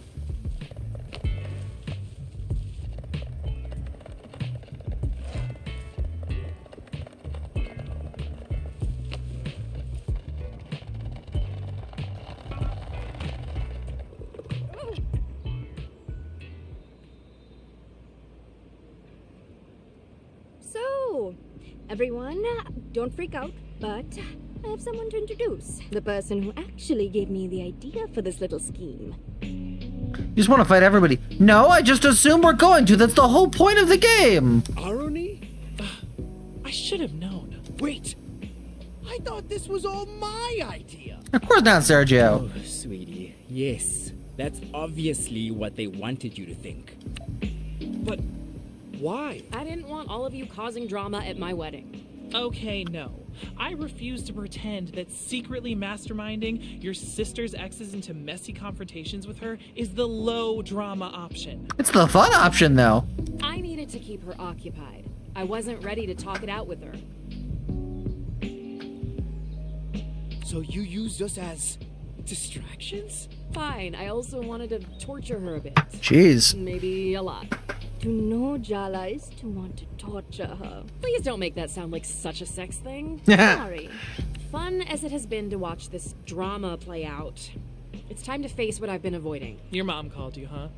Everyone, don't freak out, but I have someone to introduce. The person who actually gave me the idea for this little scheme. You just want to fight everybody. No, I just assume we're going to. That's the whole point of the game. Aruni? I should have known. Wait! I thought this was all my idea! Of course not, Sergio. Oh, sweetie. Yes, that's obviously what they wanted you to think. But why? I didn't want all of you causing drama at my wedding. Okay, no. I refuse to pretend that secretly masterminding your sister's exes into messy confrontations with her is the low drama option. It's the fun option, though. I needed to keep her occupied. I wasn't ready to talk it out with her. So you used us as distractions? Fine, I also wanted to torture her a bit. Jeez. Maybe a lot. To know Jala is to want to torture her. Please don't make that sound like such a sex thing. Sorry. Fun as it has been to watch this drama play out, it's time to face what I've been avoiding. Your mom called you, huh?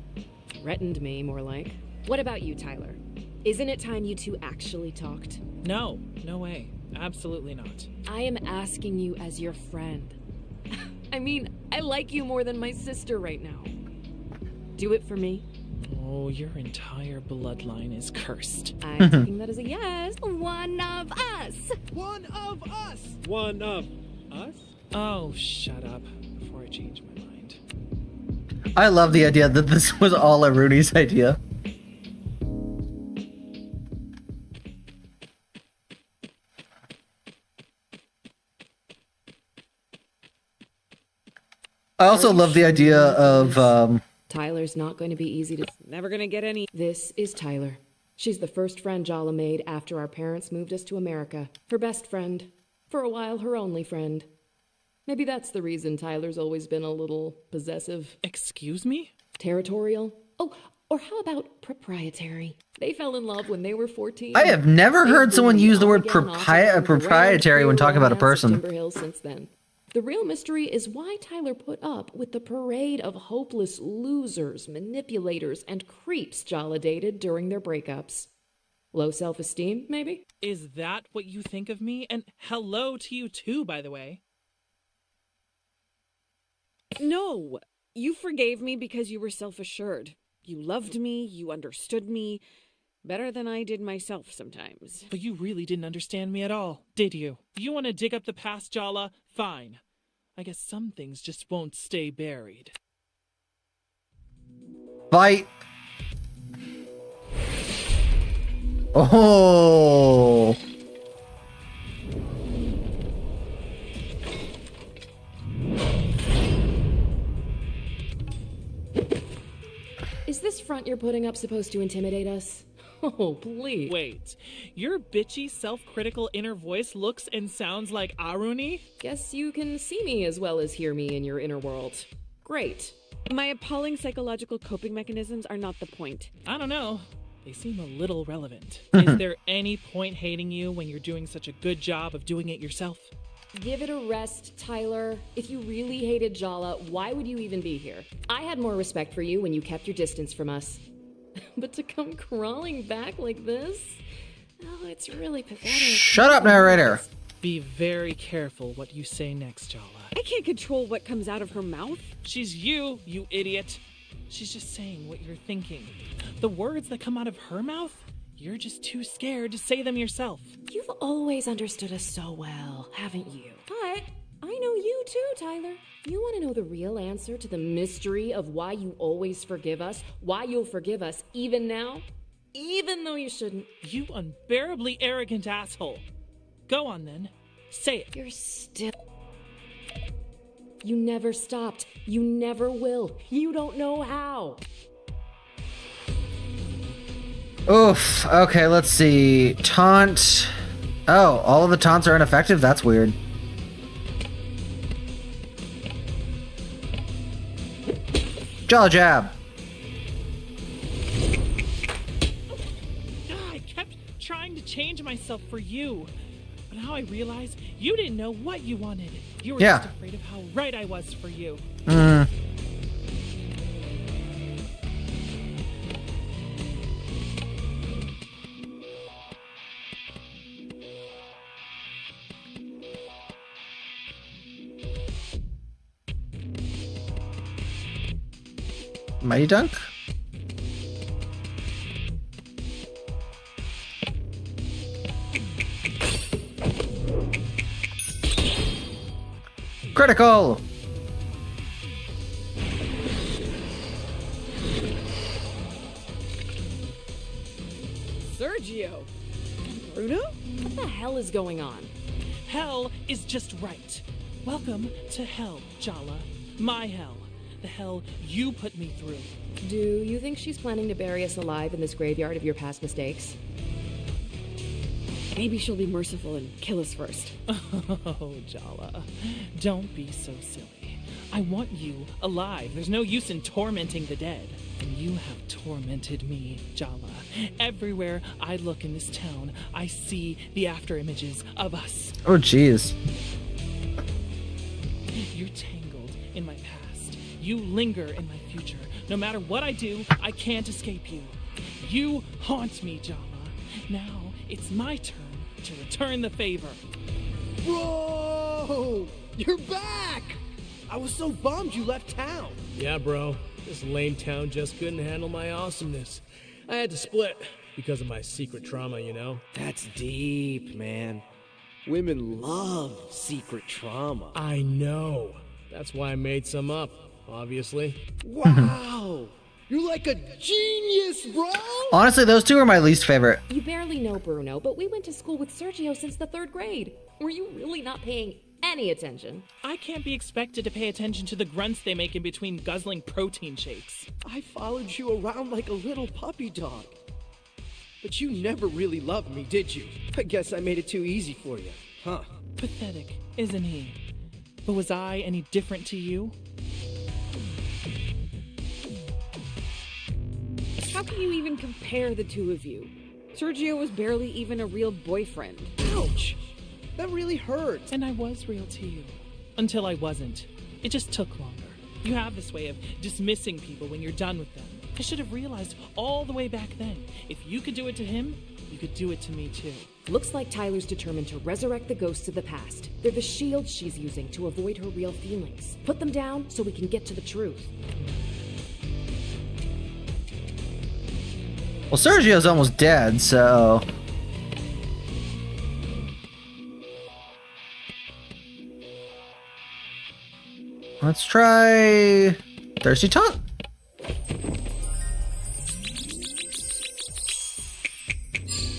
Threatened me, more like. What about you, Tyler? Isn't it time you two actually talked? No, no way. Absolutely not. I am asking you as your friend. I mean, I like you more than my sister right now. Do it for me. Oh, your entire bloodline is cursed. I'm taking that as a yes. One of us! One of us! One of us? Oh, shut up before I change my mind. I love the idea that this was all Aruni's idea. I also love the idea of Tyler's not going to be easy to... Never gonna get any... This is Tyler. She's the first friend Jala made after our parents moved us to America. Her best friend. For a while, her only friend. Maybe that's the reason Tyler's always been a little possessive. Excuse me? Territorial. Oh, or how about proprietary? They fell in love when they were 14. I have never heard someone use the word proprietary when talking about a person. Timber Hill since then. The real mystery is why Tyler put up with the parade of hopeless losers, manipulators, and creeps Jala dated during their breakups. Low self-esteem, maybe? Is that what you think of me? And hello to you too, by the way. No, you forgave me because you were self-assured. You loved me, you understood me, better than I did myself sometimes. But you really didn't understand me at all, did you? You want to dig up the past, Jala? Fine. I guess some things just won't stay buried. Fight. Oh. Is this front you're putting up supposed to intimidate us? Oh, please. Wait, your bitchy, self-critical inner voice looks and sounds like Aruni? Guess you can see me as well as hear me in your inner world. Great. My appalling psychological coping mechanisms are not the point. I don't know. They seem a little relevant. Is there any point hating you when you're doing such a good job of doing it yourself? Give it a rest, Tyler. If you really hated Jala, why would you even be here? I had more respect for you when you kept your distance from us. But to come crawling back like this? Oh, it's really pathetic. Shut up, narrator. Be very careful what you say next, Jala. I can't control what comes out of her mouth. She's you idiot. She's just saying what you're thinking. The words that come out of her mouth, you're just too scared to say them yourself. You've always understood us so well, haven't you? But I know you too, Tyler. You want to know the real answer to the mystery of why you always forgive us? Why you'll forgive us even now? Even though you shouldn't. You unbearably arrogant asshole. Go on then. Say it. You're still... You never stopped. You never will. You don't know how. Oof. Okay, let's see. Taunt. Oh, all of the taunts are ineffective? That's weird. Jala jab. I kept trying to change myself for you. But now I realize you didn't know what you wanted. You were just afraid of how right I was for you. Mighty Dunk? Critical! Sergio! Bruno? What the hell is going on? Hell is just right. Welcome to hell, Jala. My hell. The hell you put me through. Do you think she's planning to bury us alive in this graveyard of your past mistakes? Maybe she'll be merciful and kill us first. Oh, Jala. Don't be so silly. I want you alive. There's no use in tormenting the dead. And you have tormented me, Jala. Everywhere I look in this town, I see the after images of us. Oh, jeez. You're tangled in my past. You linger in my future. No matter what I do, I can't escape you. You haunt me, Jala. Now it's my turn to return the favor. Bro! You're back! I was so bummed you left town. Yeah, bro. This lame town just couldn't handle my awesomeness. I had to split because of my secret trauma, you know? That's deep, man. Women love secret trauma. I know. That's why I made some up, obviously. Wow! You're like a genius, bro! Honestly, those two are my least favorite. You barely know Bruno, but we went to school with Sergio since the 3rd grade. Were you really not paying any attention? I can't be expected to pay attention to the grunts they make in between guzzling protein shakes. I followed you around like a little puppy dog. But you never really loved me, did you? I guess I made it too easy for you, huh? Pathetic, isn't he? But was I any different to you? How can you even compare the two of you? Sergio was barely even a real boyfriend. Ouch! That really hurts. And I was real to you. Until I wasn't. It just took longer. You have this way of dismissing people when you're done with them. I should have realized all the way back then. If you could do it to him, you could do it to me too. Looks like Tyler's determined to resurrect the ghosts of the past. They're the shield she's using to avoid her real feelings. Put them down so we can get to the truth. Well, Sergio's almost dead, so... Let's try... Thirsty Taunt?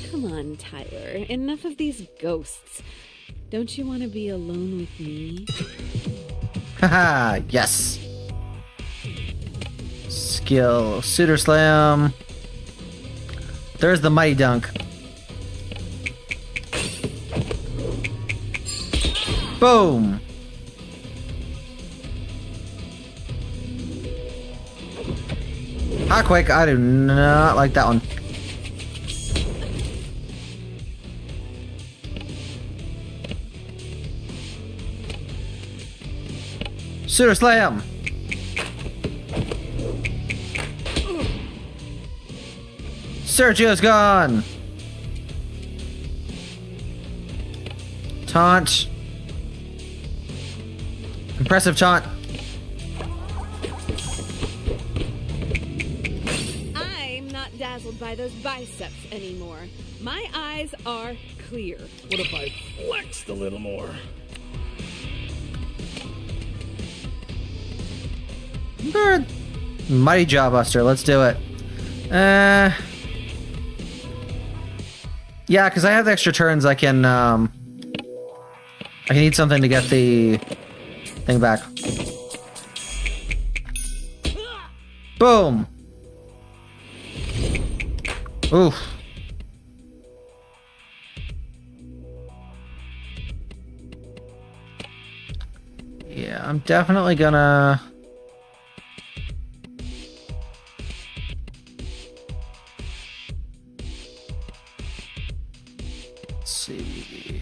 Come on, Tyler. Enough of these ghosts. Don't you want to be alone with me? Haha, yes. Skill, Suitor Slam. There's the Mighty Dunk. Boom. Hot Quake, I do not like that one. Suitor Slam. Sergio's gone. Taunt. Impressive taunt. I'm not dazzled by those biceps anymore. My eyes are clear. What if I flexed a little more? Good. Mighty Jawbuster, let's do it. Yeah, because I have the extra turns, I can need something to get the thing back. Boom. Oof. Yeah, I'm definitely gonna... Let's see.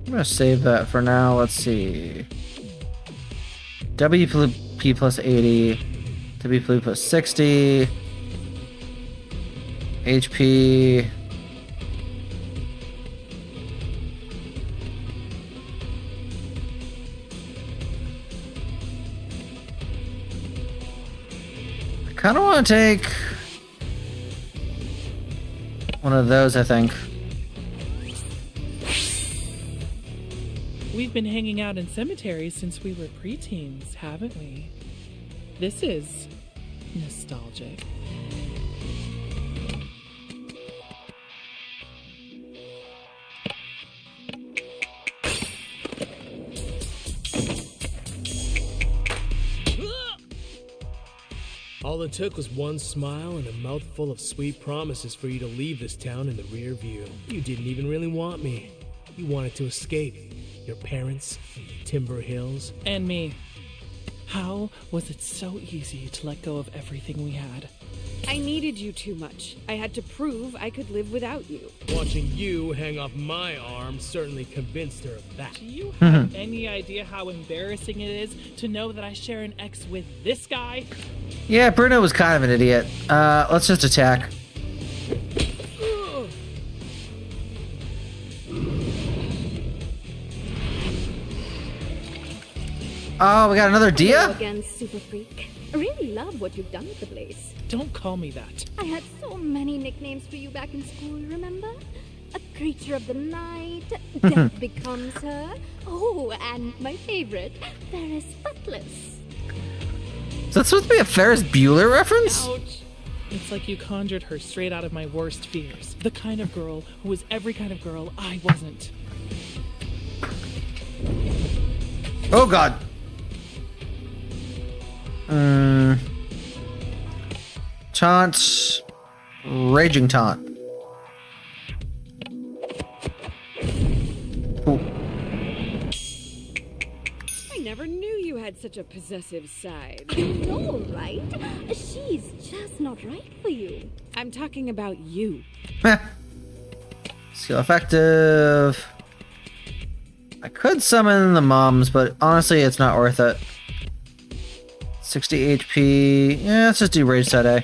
I'm gonna save that for now. Let's see. WP plus 80. WP plus 60. HP. I kind of want to take one of those, I think. We've been hanging out in cemeteries since we were preteens, haven't we? This is nostalgic. All it took was one smile and a mouthful of sweet promises for you to leave this town in the rear view. You didn't even really want me. You wanted to escape. Your parents, Timber Hills. And me. How was it so easy to let go of everything we had? I needed you too much. I had to prove I could live without you. Watching you hang off my arm certainly convinced her of that. Do you have any idea how embarrassing it is to know that I share an ex with this guy? Yeah, Bruno was kind of an idiot. Let's just attack. Oh, we got another Dia? Hello again, Super Freak. I really love what you've done with the place. Don't call me that. I had so many nicknames for you back in school, remember? A creature of the night, Death becomes her. Oh, and my favorite, Ferris Butless. Is that supposed to be a Ferris Bueller reference? Ouch. It's like you conjured her straight out of my worst fears. The kind of girl who was every kind of girl I wasn't. Oh, God. Taunt. Raging Taunt. Ooh. I never knew you had such a possessive side. I know, right? She's just not right for you. I'm talking about you. Skill effective. I could summon the moms, but honestly, it's not worth it. 60 HP. Yeah, let's just do Rage Set A.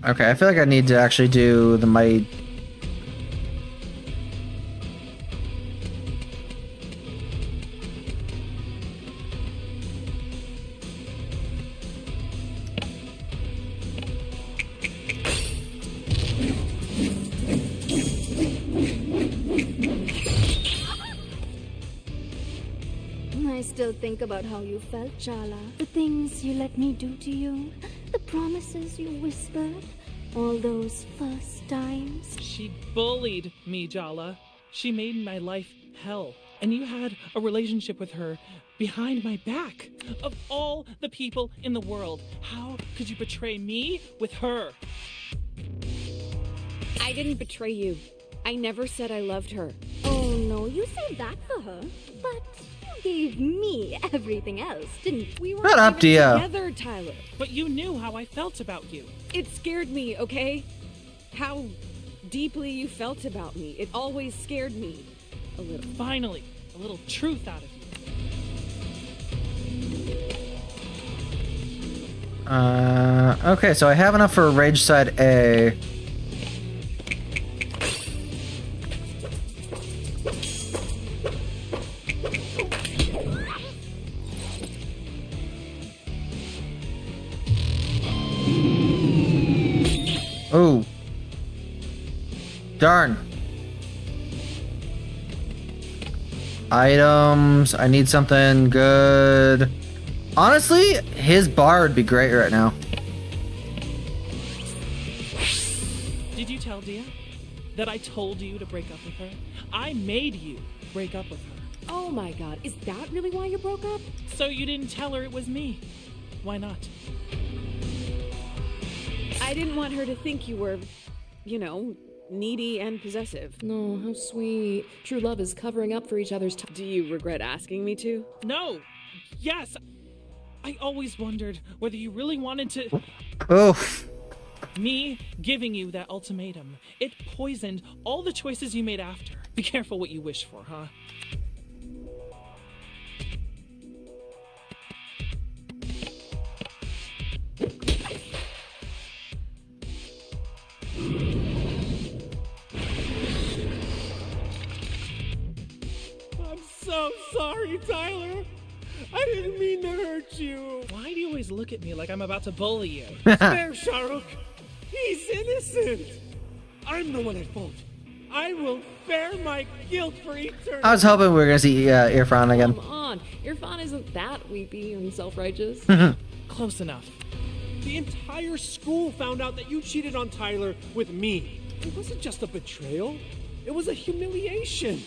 Okay, I feel like I need to actually do the mighty. I still think about how you felt, Jala. The things you let me do to you. The promises you whispered. All those first times. She bullied me, Jala. She made my life hell. And you had a relationship with her behind my back. Of all the people in the world, how could you betray me with her? I didn't betray you. I never said I loved her. Oh no, you said that for her. But you gave me everything else, didn't you? We were Shut up, Dia. together, Tyler. But you knew how I felt about you. It scared me, okay? How deeply you felt about me. It always scared me. A little. Finally, a little truth out of you. Okay, so I have enough for Rage Side A. Oh. Darn. Items. I need something good. Honestly, his bar would be great right now. Did you tell Dia that I told you to break up with her? I made you break up with her. Oh my god, is that really why you broke up? So you didn't tell her it was me. Why not? I didn't want her to think you were, needy and possessive. No, how sweet. True love is covering up for each other's Do you regret asking me to? No. Yes. I always wondered whether you really wanted to... Oof. Me giving you that ultimatum. It poisoned all the choices you made after. Be careful what you wish for, huh? I'm so sorry, Tyler. I didn't mean to hurt you. Why do you always look at me like I'm about to bully you? Spare Shahrukh. He's innocent. I'm the one at fault. I will bear my guilt for eternity. I was hoping we were gonna see Irfan again. Come on, Irfan isn't that weepy and self-righteous. Close enough. The entire school found out that you cheated on Tyler with me. It wasn't just a betrayal. It was a humiliation.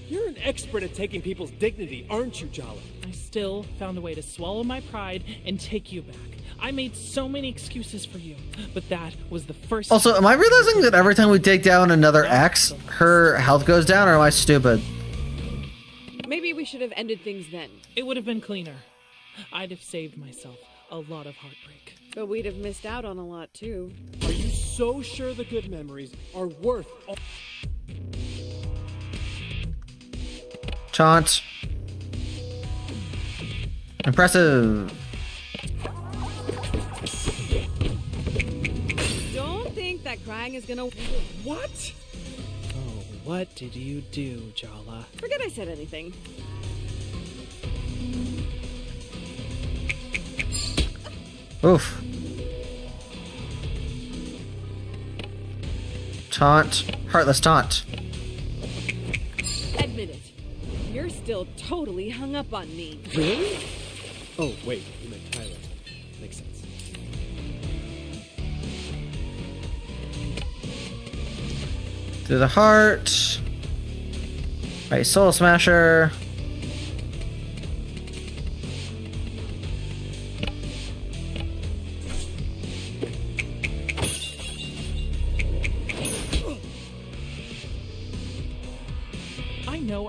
You're an expert at taking people's dignity, aren't you, Jala? I still found a way to swallow my pride and take you back. I made so many excuses for you, but that was the first. Also, am I realizing that every time we take down another ex, her health goes down, or am I stupid? Maybe we should have ended things then. It would have been cleaner. I'd have saved myself a lot of heartbreak. But we'd have missed out on a lot, too. Are you so sure the good memories are worth all... Chaunt. Impressive. Don't think that crying is gonna... What? Oh, what did you do, Jala? Forget I said anything. Oof. Taunt. Heartless taunt. Admit it. You're still totally hung up on me. Really? Oh, wait, you meant Tyler. Makes sense. Through the heart. Right, Soul Smasher.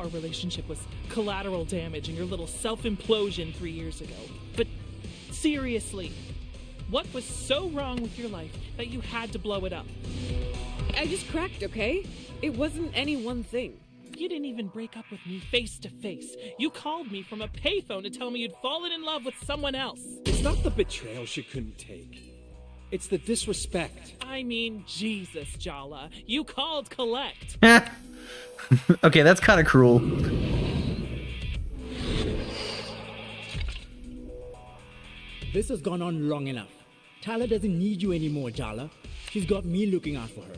our relationship was collateral damage in your little self-implosion 3 years ago. But seriously, what was so wrong with your life that you had to blow it up? I just cracked, okay? It wasn't any one thing. You didn't even break up with me face to face. You called me from a payphone to tell me you'd fallen in love with someone else. It's not the betrayal she couldn't take. It's the disrespect. I mean, Jesus, Jala. You called collect. Okay, that's kind of cruel. This has gone on long enough. Tyler doesn't need you anymore, Jala. She's got me looking out for her.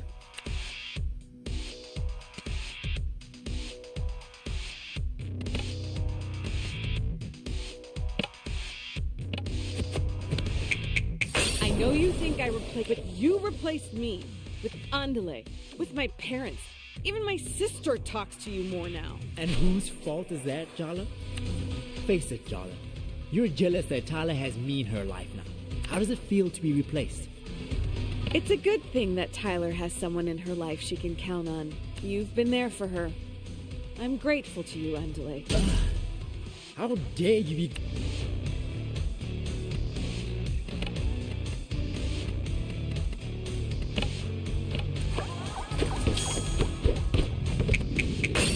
I know you think I replaced, but you replaced me with Andale, with my parents. Even my sister talks to you more now. And whose fault is that, Jala? Face it, Jala. You're jealous that Tyler has me in her life now. How does it feel to be replaced? It's a good thing that Tyler has someone in her life she can count on. You've been there for her. I'm grateful to you, Andale. How dare you be...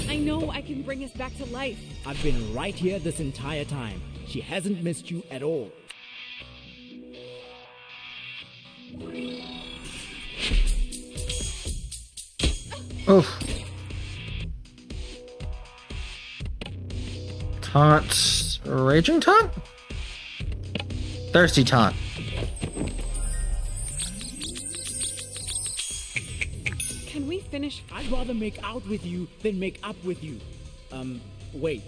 I know I can bring us back to life. I've been right here this entire time. She hasn't missed you at all. Oof. Taunt. Raging taunt? Thirsty taunt. Can we finish? I'd rather make out with you than make up with you. Wait.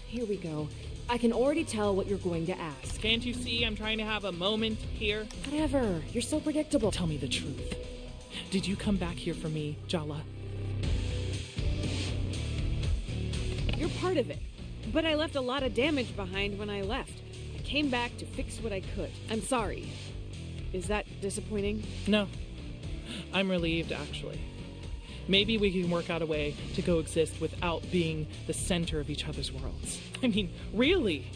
Here we go. I can already tell what you're going to ask. Can't you see I'm trying to have a moment here? Whatever. You're so predictable. Tell me the truth. Did you come back here for me, Jala? You're part of it. But I left a lot of damage behind when I left. I came back to fix what I could. I'm sorry. Is that disappointing? No. I'm relieved, actually. Maybe we can work out a way to coexist without being the center of each other's worlds. I mean, really?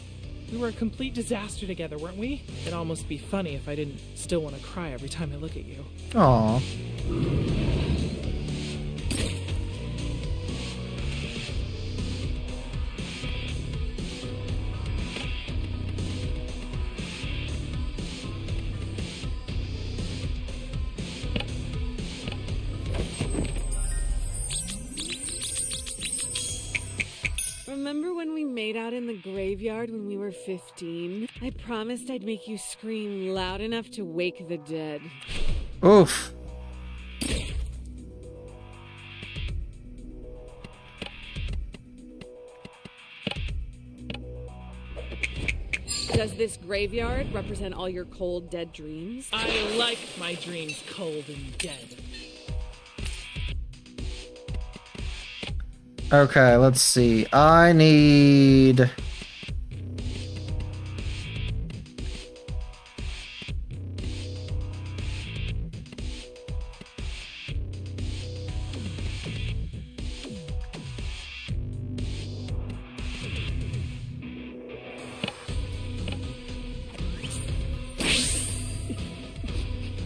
We were a complete disaster together, weren't we? It'd almost be funny if I didn't still want to cry every time I look at you. Aww. Remember when we made out in the graveyard when we were 15? I promised I'd make you scream loud enough to wake the dead. Oof. Does this graveyard represent all your cold, dead dreams? I like my dreams cold and dead. Okay, let's see. I need...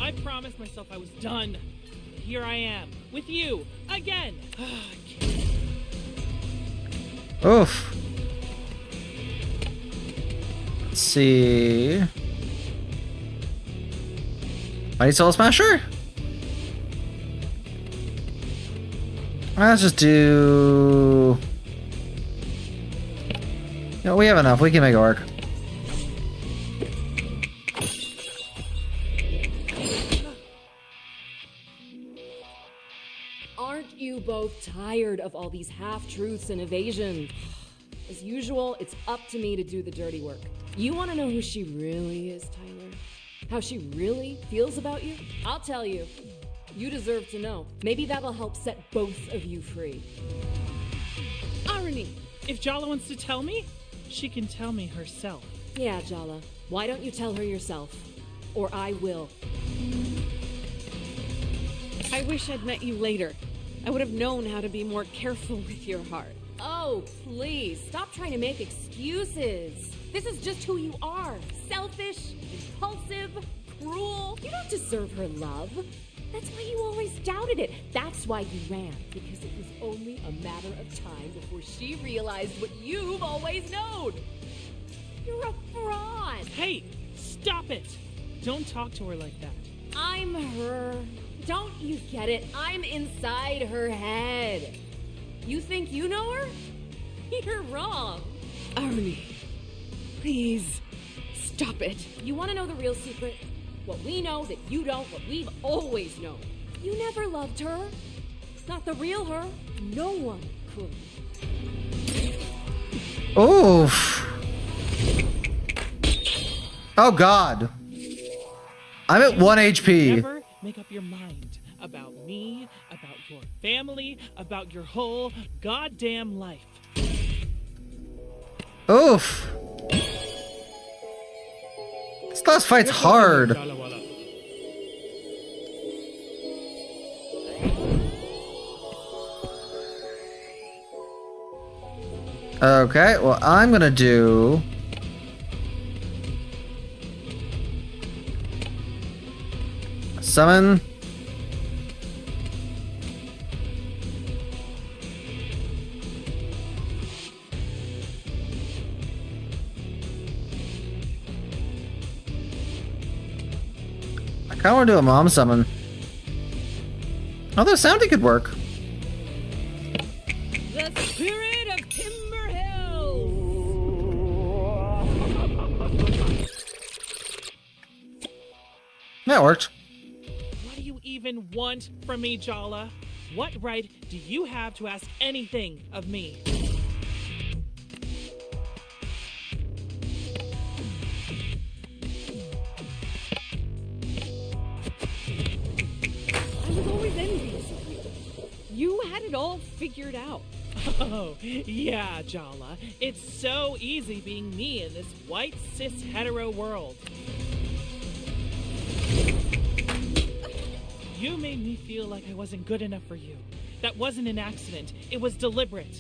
I promised myself I was done. Here I am, with you, again. Oof. Let's see. Mighty Soul Smasher? Let's just do... No, we have enough. We can make it work. Aren't you both tired of all these half-truths and evasions? As usual, it's up to me to do the dirty work. You want to know who she really is, Tyler? How she really feels about you? I'll tell you. You deserve to know. Maybe that'll help set both of you free. Irony! If Jala wants to tell me, she can tell me herself. Yeah, Jala. Why don't you tell her yourself? Or I will. I wish I'd met you later. I would have known how to be more careful with your heart. Oh, please, stop trying to make excuses. This is just who you are. Selfish, impulsive, cruel. You don't deserve her love. That's why you always doubted it. That's why you ran. Because it was only a matter of time before she realized what you've always known. You're a fraud. Hey, stop it. Don't talk to her like that. I'm her. Don't you get it? I'm inside her head. You think you know her? You're wrong. Arnie, please, stop it. You want to know the real secret? What we know that you don't, what we've always known. You never loved her. Not the real her. No one could. Oof. Oh God. I'm at 1 HP. Never make up your mind about me, about your family, about your whole goddamn life. Oof. This last fight's hard. Okay, well, I'm gonna do... Summon. I kinda wanna do a mom summon. Although sounding could work. The spirit of Timber Hill. That worked. What do you even want from me, Jala? What right do you have to ask anything of me? I was always envious of you. You had it all figured out. Oh, yeah, Jala. It's so easy being me in this white cis hetero world. You made me feel like I wasn't good enough for you. That wasn't an accident. It was deliberate.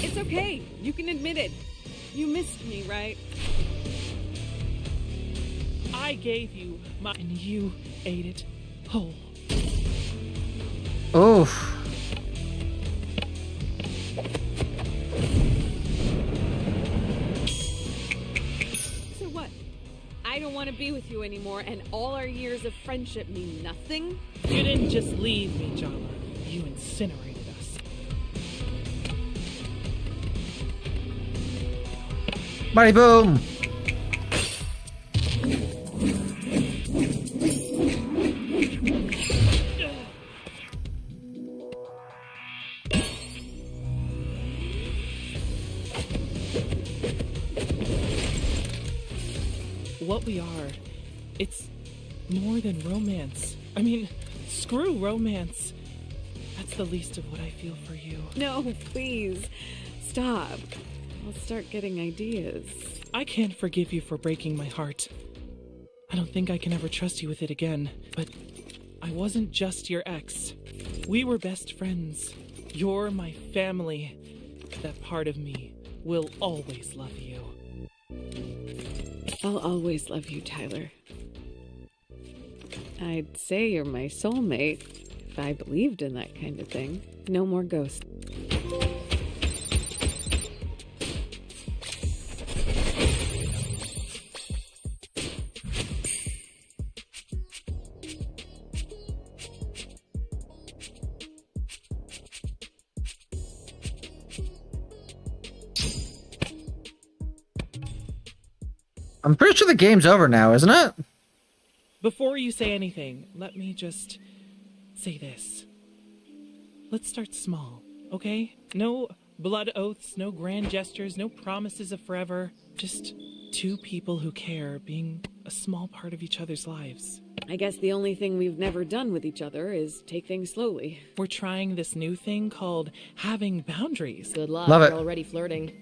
It's okay. You can admit it. You missed me, right? I gave you my... and you ate it whole. Oof. So what? I don't want to be with you anymore, and all our years of friendship mean nothing? You didn't just leave me, Jala. You incinerated us. Body boom. What we are, it's more than romance. I mean, screw romance. That's the least of what I feel for you. No, please. Stop. I'll start getting ideas. I can't forgive you for breaking my heart. I don't think I can ever trust you with it again, but I wasn't just your ex. We were best friends. You're my family. That part of me will always love you. I'll always love you, Tyler. I'd say you're my soulmate if I believed in that kind of thing. No more ghosts. I'm pretty sure the game's over now, isn't it? Before you say anything, let me just say this. Let's start small, okay? No blood oaths, no grand gestures, no promises of forever. Just two people who care being a small part of each other's lives. I guess the only thing we've never done with each other is take things slowly. We're trying this new thing called having boundaries. Good luck. Love it. You're already flirting.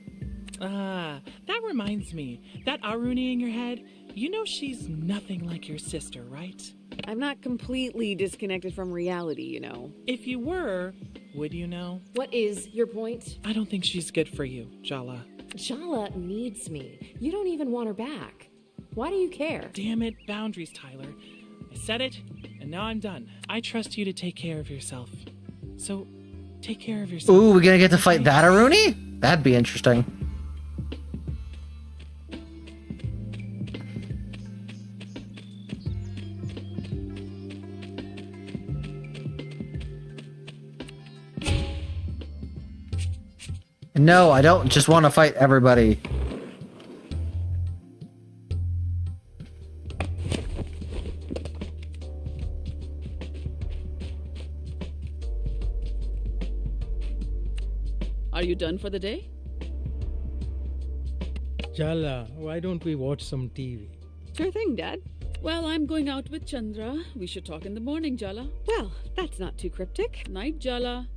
That reminds me. That Aruni in your head, you know she's nothing like your sister, right? I'm not completely disconnected from reality, you know. If you were, would you know? What is your point? I don't think she's good for you, Jala. Jala needs me. You don't even want her back. Why do you care? Damn it, boundaries, Tyler. I said it, and now I'm done. I trust you to take care of yourself. So, take care of yourself. Ooh, we're gonna get to fight that Aruni? That'd be interesting. No, I don't just want to fight everybody. Are you done for the day? Jala, why don't we watch some TV? Sure thing, Dad. Well, I'm going out with Chandra. We should talk in the morning, Jala. Well, that's not too cryptic. Night, Jala.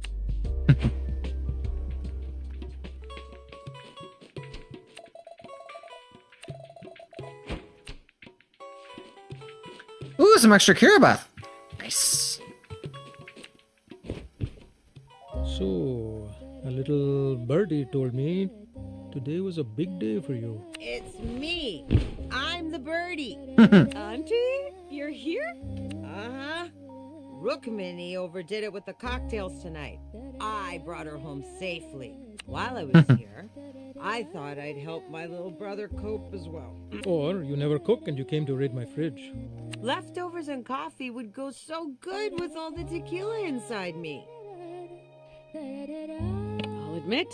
Ooh, some extra Kiribath. Nice. So, a little birdie told me today was a big day for you. It's me. I'm the birdie. Auntie, you're here? Uh-huh. Rookmini overdid it with the cocktails tonight. I brought her home safely. While I was here, I thought I'd help my little brother cope as well. Or you never cook and you came to raid my fridge. Leftovers and coffee would go so good with all the tequila inside me. I'll admit,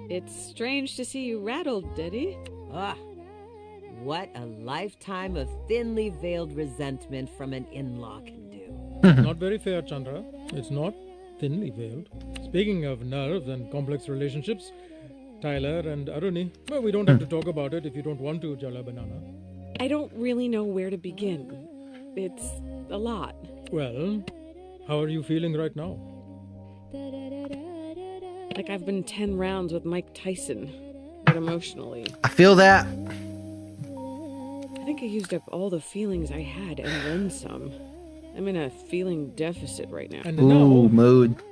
it's strange to see you rattled, Daddy. Ah, what a lifetime of thinly veiled resentment from an in-law can do. Not very fair, Chandra. It's not thinly veiled. Speaking of nerves and complex relationships, Tyler and Aruni, well, we don't have to talk about it if you don't want to, Jala Banana. I don't really know where to begin. It's a lot. Well, how are you feeling right now? Like I've been 10 rounds with Mike Tyson, but emotionally. I feel that. I think I used up all the feelings I had and then some. I'm in a feeling deficit right now. And Ooh, now, mood.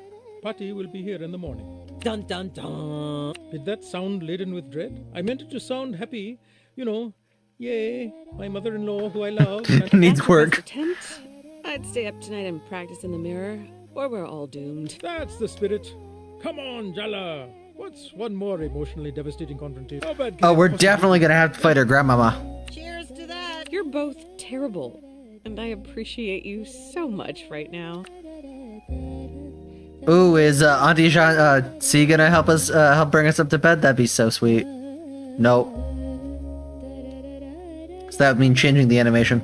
Patty will be here in the morning. Dun dun dun. Did that sound laden with dread? I meant it to sound happy. You know, yay, my mother-in-law who I love. Needs work. Attempt, I'd stay up tonight and practice in the mirror, or we're all doomed. That's the spirit. Come on, Jala. What's one more emotionally devastating confrontation? How bad can Oh, it we're possibly definitely be? gonna have to fight her grandmama. Cheers to that. You're both terrible, and I appreciate you so much right now. Ooh, is Auntie C gonna help us help bring us up to bed? That'd be so sweet. Nope. So that would mean changing the animation.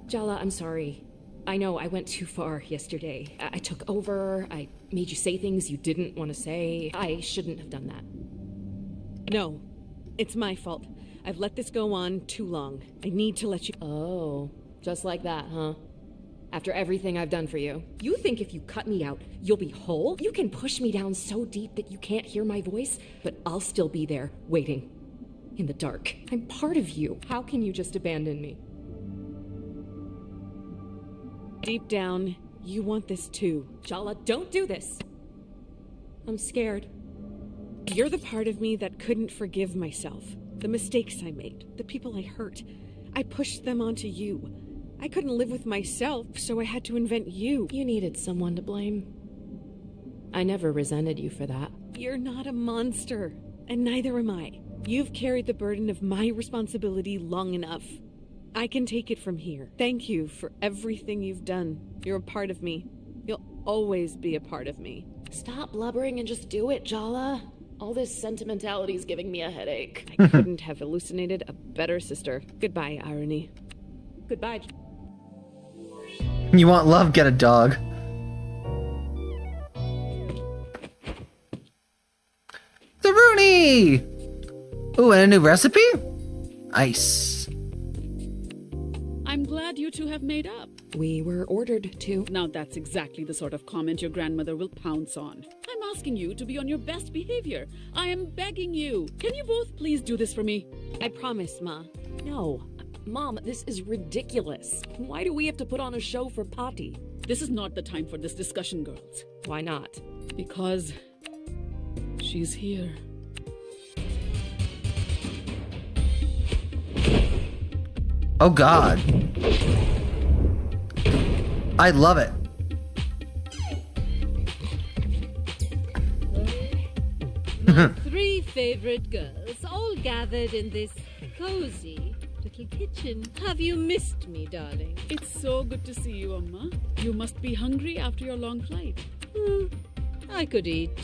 Jala, I'm sorry. I know I went too far yesterday. I took over. I made you say things you didn't want to say. I shouldn't have done that. No, it's my fault. I've let this go on too long. I need to let you... Oh, just like that, huh? After everything I've done for you. You think if you cut me out, you'll be whole? You can push me down so deep that you can't hear my voice, but I'll still be there, waiting. In the dark. I'm part of you. How can you just abandon me? Deep down, you want this too. Jala, don't do this. I'm scared. You're the part of me that couldn't forgive myself. The mistakes I made, the people I hurt. I pushed them onto you. I couldn't live with myself, so I had to invent you. You needed someone to blame. I never resented you for that. You're not a monster, and neither am I. You've carried the burden of my responsibility long enough. I can take it from here. Thank you for everything you've done. You're a part of me. You'll always be a part of me. Stop blubbering and just do it, Jala. All this sentimentality is giving me a headache. I couldn't have hallucinated a better sister. Goodbye, Irony. Goodbye. You want love? Get a dog. The Rooney! Ooh, and a new recipe? Nice. I'm glad you two have made up. We were ordered to. Now that's exactly the sort of comment your grandmother will pounce on. I'm asking you to be on your best behavior. I am begging you. Can you both please do this for me? I promise, Ma. No. Mom, this is ridiculous. Why do we have to put on a show for Patty? This is not the time for this discussion, girls. Why not? Because she's here. Oh God. I love it. My 3 favorite girls all gathered in this cozy little kitchen. Have you missed me, darling? It's so good to see you, Amma. You must be hungry after your long flight. I could eat.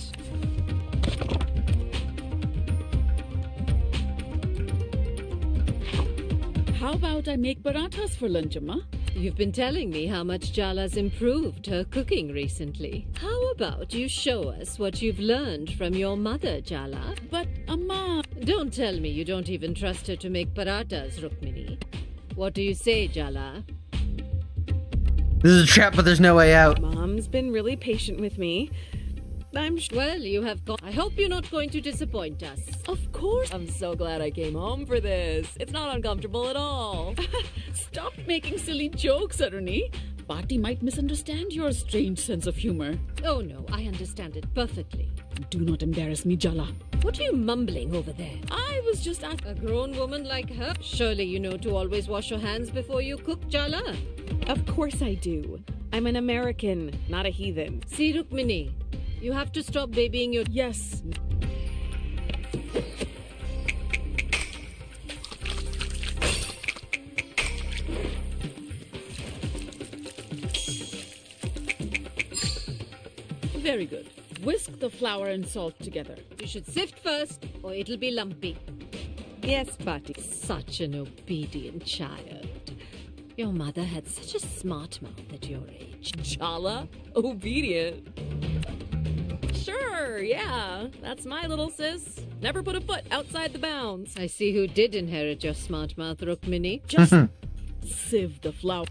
How about I make parathas for lunch, Amma? You've been telling me how much Jala's improved her cooking recently. How about you show us what you've learned from your mother, Jala? But, Amma... Don't tell me you don't even trust her to make parathas, Rukmini. What do you say, Jala? This is a trap, but there's no way out. Mom's been really patient with me. Well, you have gone. I hope you're not going to disappoint us. Of course. I'm so glad I came home for this. It's not uncomfortable at all. Stop making silly jokes, Aruni. Bati might misunderstand your strange sense of humor. Oh no, I understand it perfectly. Do not embarrass me, Jala. What are you mumbling over there? I was just at a grown woman like her. Surely you know to always wash your hands before you cook, Jala. Of course I do. I'm an American, not a heathen. See, Rukmini, you have to stop babying your... Yes. Very good. Whisk the flour and salt together. You should sift first, or it'll be lumpy. Yes, Bati. Such an obedient child. Your mother had such a smart mouth at your age. Jala? Obedient? Sure, yeah. That's my little sis. Never put a foot outside the bounds. I see who did inherit your smart mouth, Rukmini. Just sieve the flour.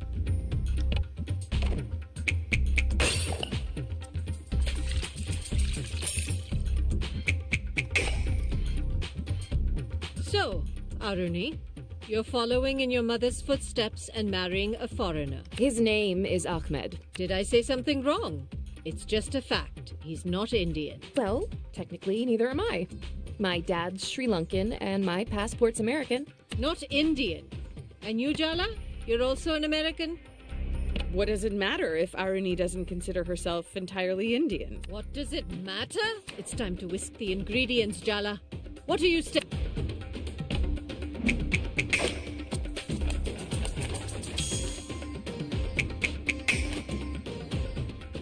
So, Aruni, you're following in your mother's footsteps and marrying a foreigner. His name is Ahmed. Did I say something wrong? It's just a fact. He's not Indian. Well, technically, neither am I. My dad's Sri Lankan and my passport's American. Not Indian. And you, Jala? You're also an American? What does it matter if Aruni doesn't consider herself entirely Indian? What does it matter? It's time to whisk the ingredients, Jala. What are you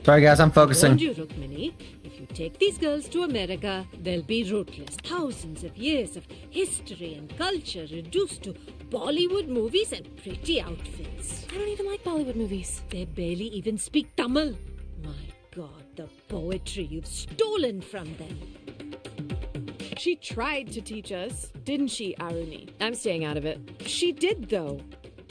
Sorry guys, I'm focusing. Warned you, Rukmini. If you take these girls to America, they'll be rootless. Thousands of years of history and culture reduced to Bollywood movies and pretty outfits. I don't even like Bollywood movies. They barely even speak Tamil. My God, the poetry you've stolen from them. She tried to teach us, didn't she, Aruni? I'm staying out of it. She did, though.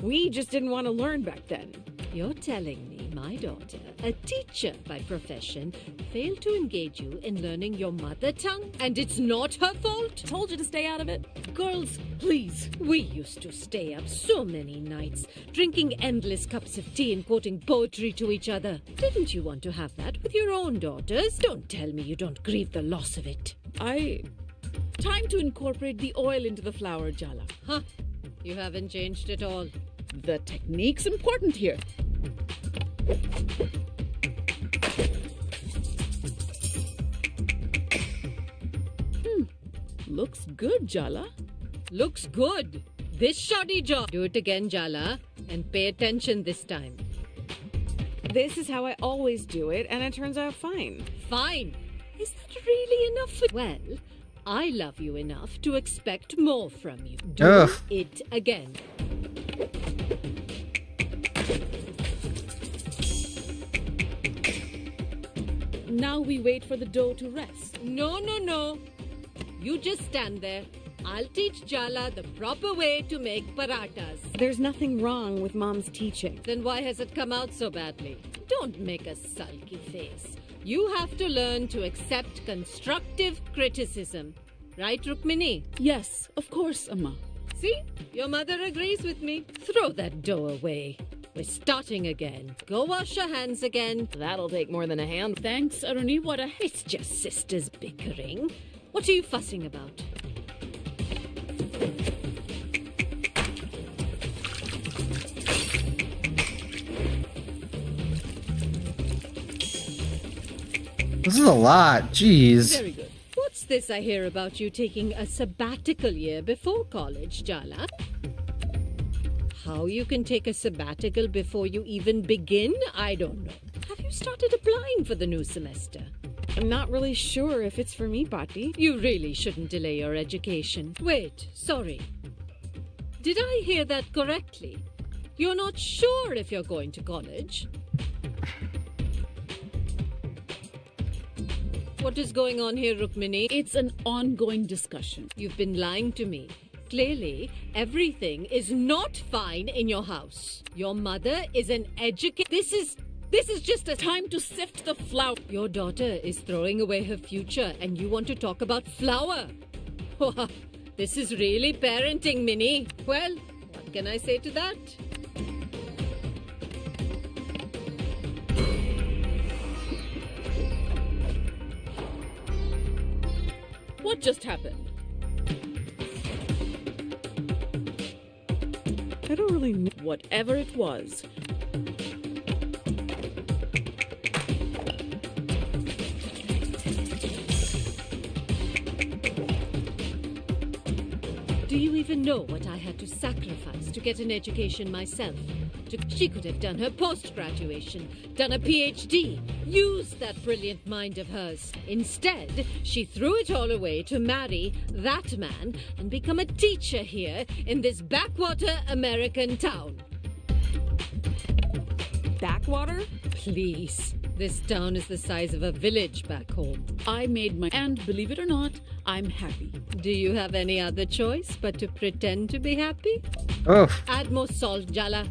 We just didn't want to learn back then. You're telling me my daughter, a teacher by profession, failed to engage you in learning your mother tongue? And it's not her fault? Told you to stay out of it. Girls, please. We used to stay up so many nights, drinking endless cups of tea and quoting poetry to each other. Didn't you want to have that with your own daughters? Don't tell me you don't grieve the loss of it. Time to incorporate the oil into the flour, Jala. Huh. You haven't changed at all. The technique's important here. Looks good, Jala. Looks good. This shoddy job. Do it again, Jala, and pay attention this time. This is how I always do it, and it turns out fine. Fine? Is that really enough? Well, I love you enough to expect more from you. Do it again. Now we wait for the dough to rest. No. You just stand there. I'll teach Jala the proper way to make paratas. There's nothing wrong with Mom's teaching. Then why has it come out so badly? Don't make a sulky face. You have to learn to accept constructive criticism. Right, Rukmini? Yes, of course, Amma. See? Your mother agrees with me. Throw that dough away. We're starting again. Go wash your hands again. That'll take more than a hand. Thanks, Aruni. What a... It's just sisters bickering. What are you fussing about? This is a lot. Jeez. Very good. What's this I hear about you taking a sabbatical year before college, Jala? How you can take a sabbatical before you even begin, I don't know. Have you started applying for the new semester? I'm not really sure if it's for me, Pati. You really shouldn't delay your education. Wait, sorry. Did I hear that correctly? You're not sure if you're going to college? What is going on here, Rukmini? It's an ongoing discussion. You've been lying to me. Clearly, everything is not fine in your house. Your mother is an educator. This is just a Time to sift the flour. Your daughter is throwing away her future and you want to talk about flour? This is really parenting, Minnie. Well, what can I say to that? What just happened? I don't really know. Whatever it was. Do you even know what I had to sacrifice to get an education myself? She could have done her post-graduation, done a PhD, used that brilliant mind of hers. Instead, she threw it all away to marry that man and become a teacher here in this backwater American town. Backwater? Please. This town is the size of a village back home. I made my... And believe it or not, I'm happy. Do you have any other choice but to pretend to be happy? Oh. Add more salt, Jala.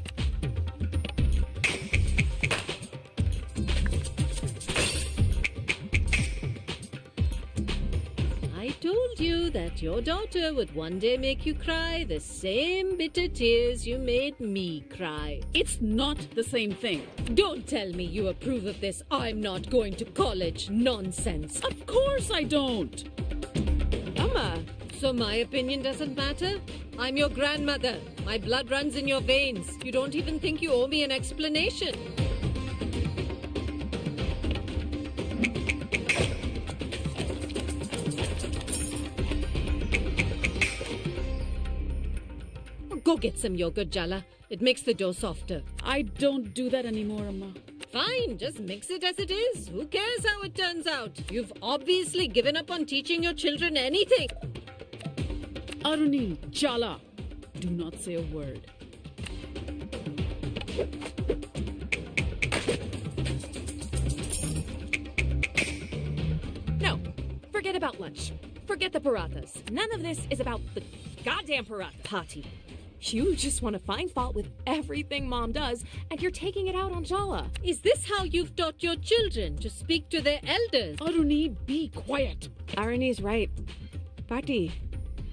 I told you that your daughter would one day make you cry the same bitter tears you made me cry. It's not the same thing. Don't tell me you approve of this I'm not going to college nonsense. Of course I don't. Amma, so my opinion doesn't matter? I'm your grandmother. My blood runs in your veins. You don't even think you owe me an explanation. Go get some yogurt, Jala. It makes the dough softer. I don't do that anymore, Amma. Fine, just mix it as it is. Who cares how it turns out? You've obviously given up on teaching your children anything. Aruni, Jala, do not say a word. No, forget about lunch. Forget the parathas. None of this is about the goddamn paratha. Pati. You just want to find fault with everything Mom does, and you're taking it out on Jala. Is this how you've taught your children to speak to their elders? Aruni, be quiet. Aruni's right. Pati,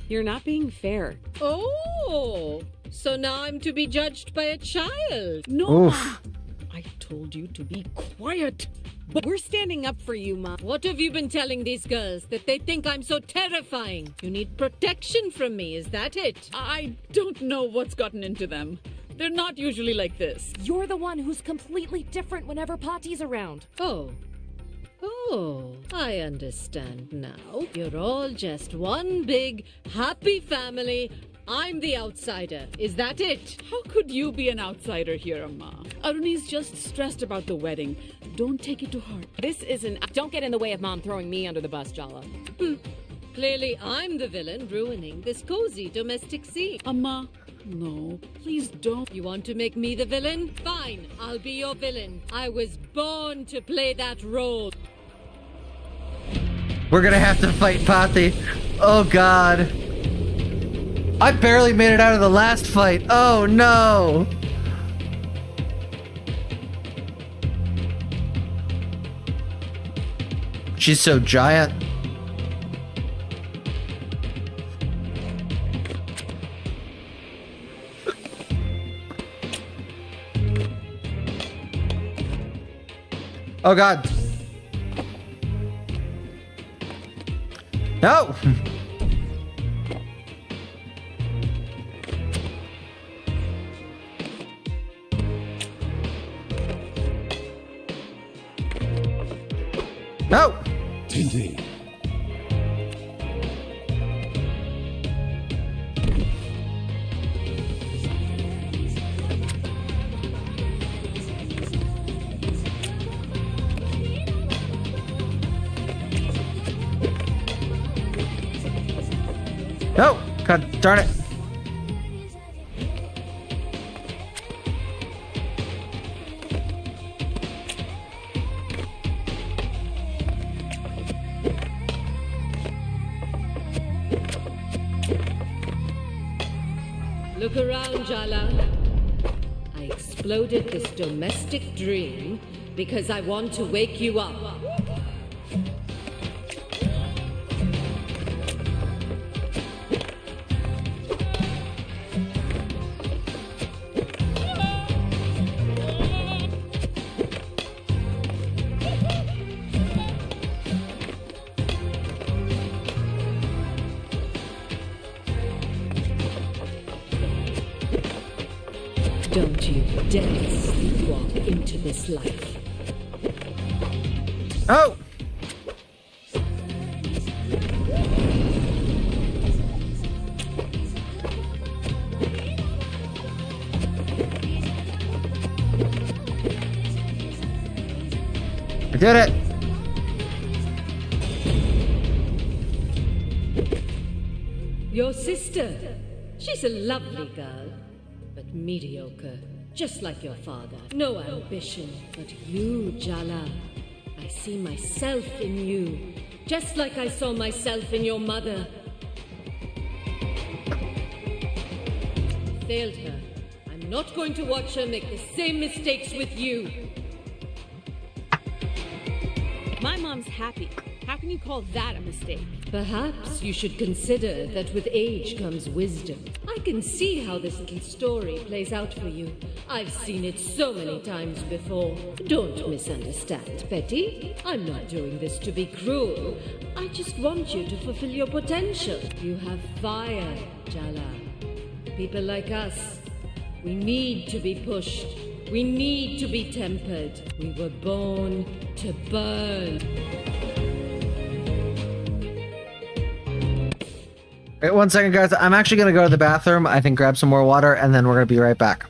you're not being fair. Oh, so now I'm to be judged by a child. No, Oof. I told you to be quiet. But we're standing up for you, Mom. What have you been telling these girls? That they think I'm so terrifying? You need protection from me, is that it? I don't know what's gotten into them. They're not usually like this. You're the one who's completely different whenever Pati's around. Oh, I understand now. You're all just one big, happy family. I'm the outsider. Is that it? How could you be an outsider here, Amma? Aruni's just stressed about the wedding. Don't take it to heart. This isn't... Don't get in the way of Mom throwing me under the bus, Jala. Clearly, I'm the villain ruining this cozy domestic scene. Amma, no, please don't. You want to make me the villain? Fine, I'll be your villain. I was born to play that role. We're gonna have to fight Pati. Oh god. I barely made it out of the last fight. Oh no. She's so giant. Oh God. No. No. Tintin. No. God darn it. Look around, Jala. I exploded this domestic dream because I want to wake you up. Don't you dare sleepwalk into this life. Oh! I did it! Your sister. She's a lovely girl, but mediocre. Just like your father. No ambition. But you, Jala, I see myself in you. Just like I saw myself in your mother. Failed her. I'm not going to watch her make the same mistakes with you. My mom's happy. How can you call that a mistake? Perhaps you should consider that with age comes wisdom. I can see how this little story plays out for you. I've seen it so many times before. Don't misunderstand, Betty. I'm not doing this to be cruel. I just want you to fulfill your potential. You have fire, Jala. People like us, we need to be pushed. We need to be tempered. We were born to burn. Wait 1 second, guys. I'm actually going to go to the bathroom, I think grab some more water, and then we're going to be right back.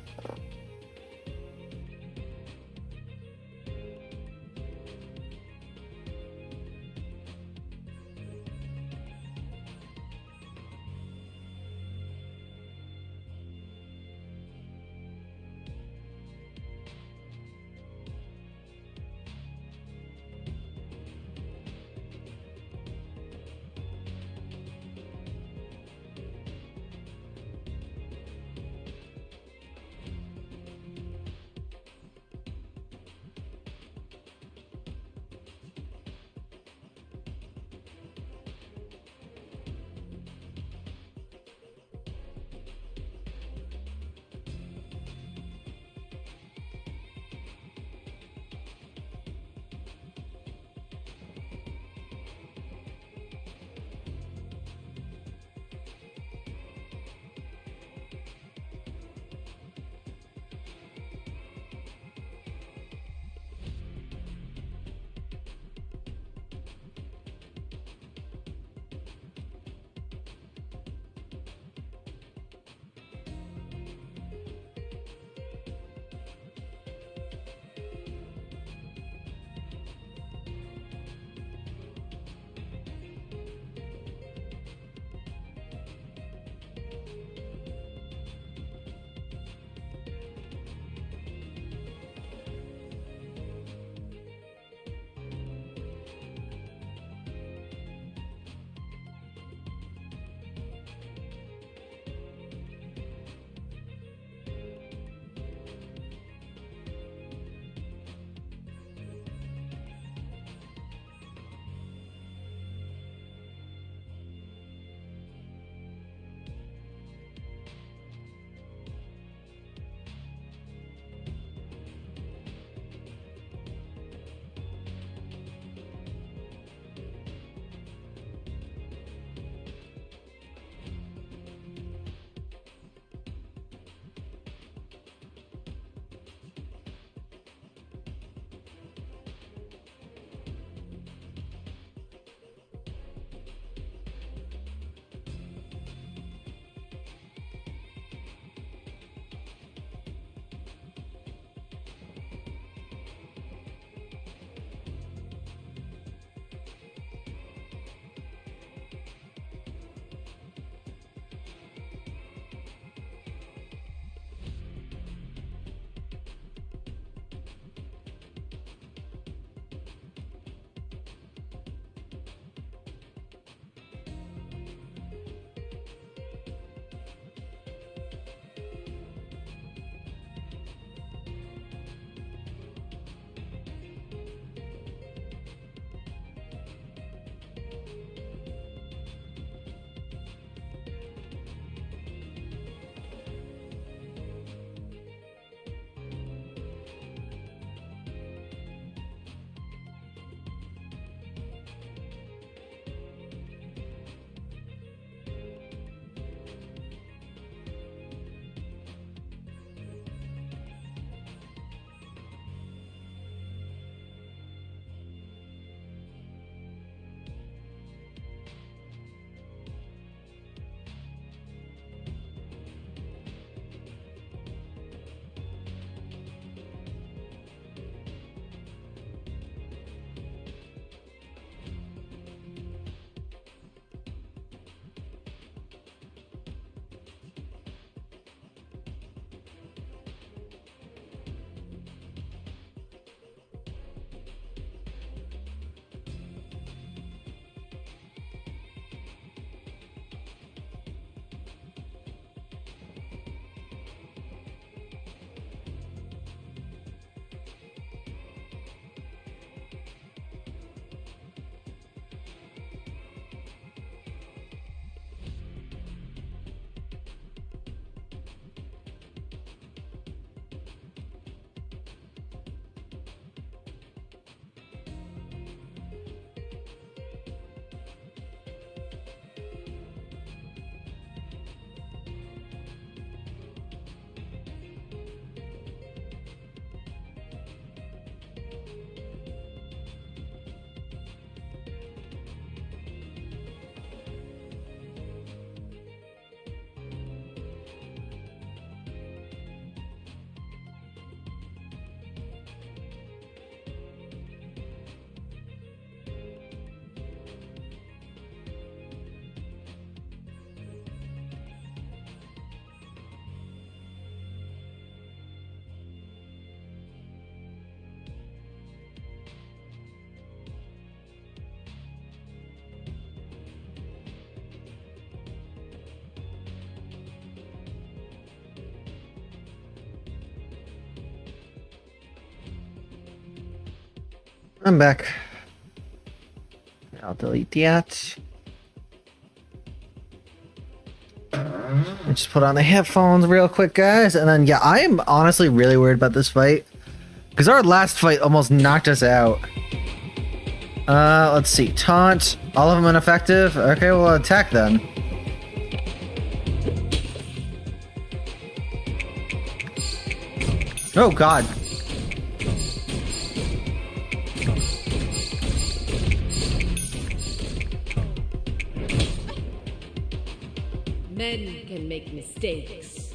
I'm back. I'll delete that. Just put on the headphones real quick, guys. And then, yeah, I am honestly really worried about this fight. Because our last fight almost knocked us out. Let's see. Taunt. All of them ineffective. Okay, we'll attack then. Oh, God. Men can make mistakes,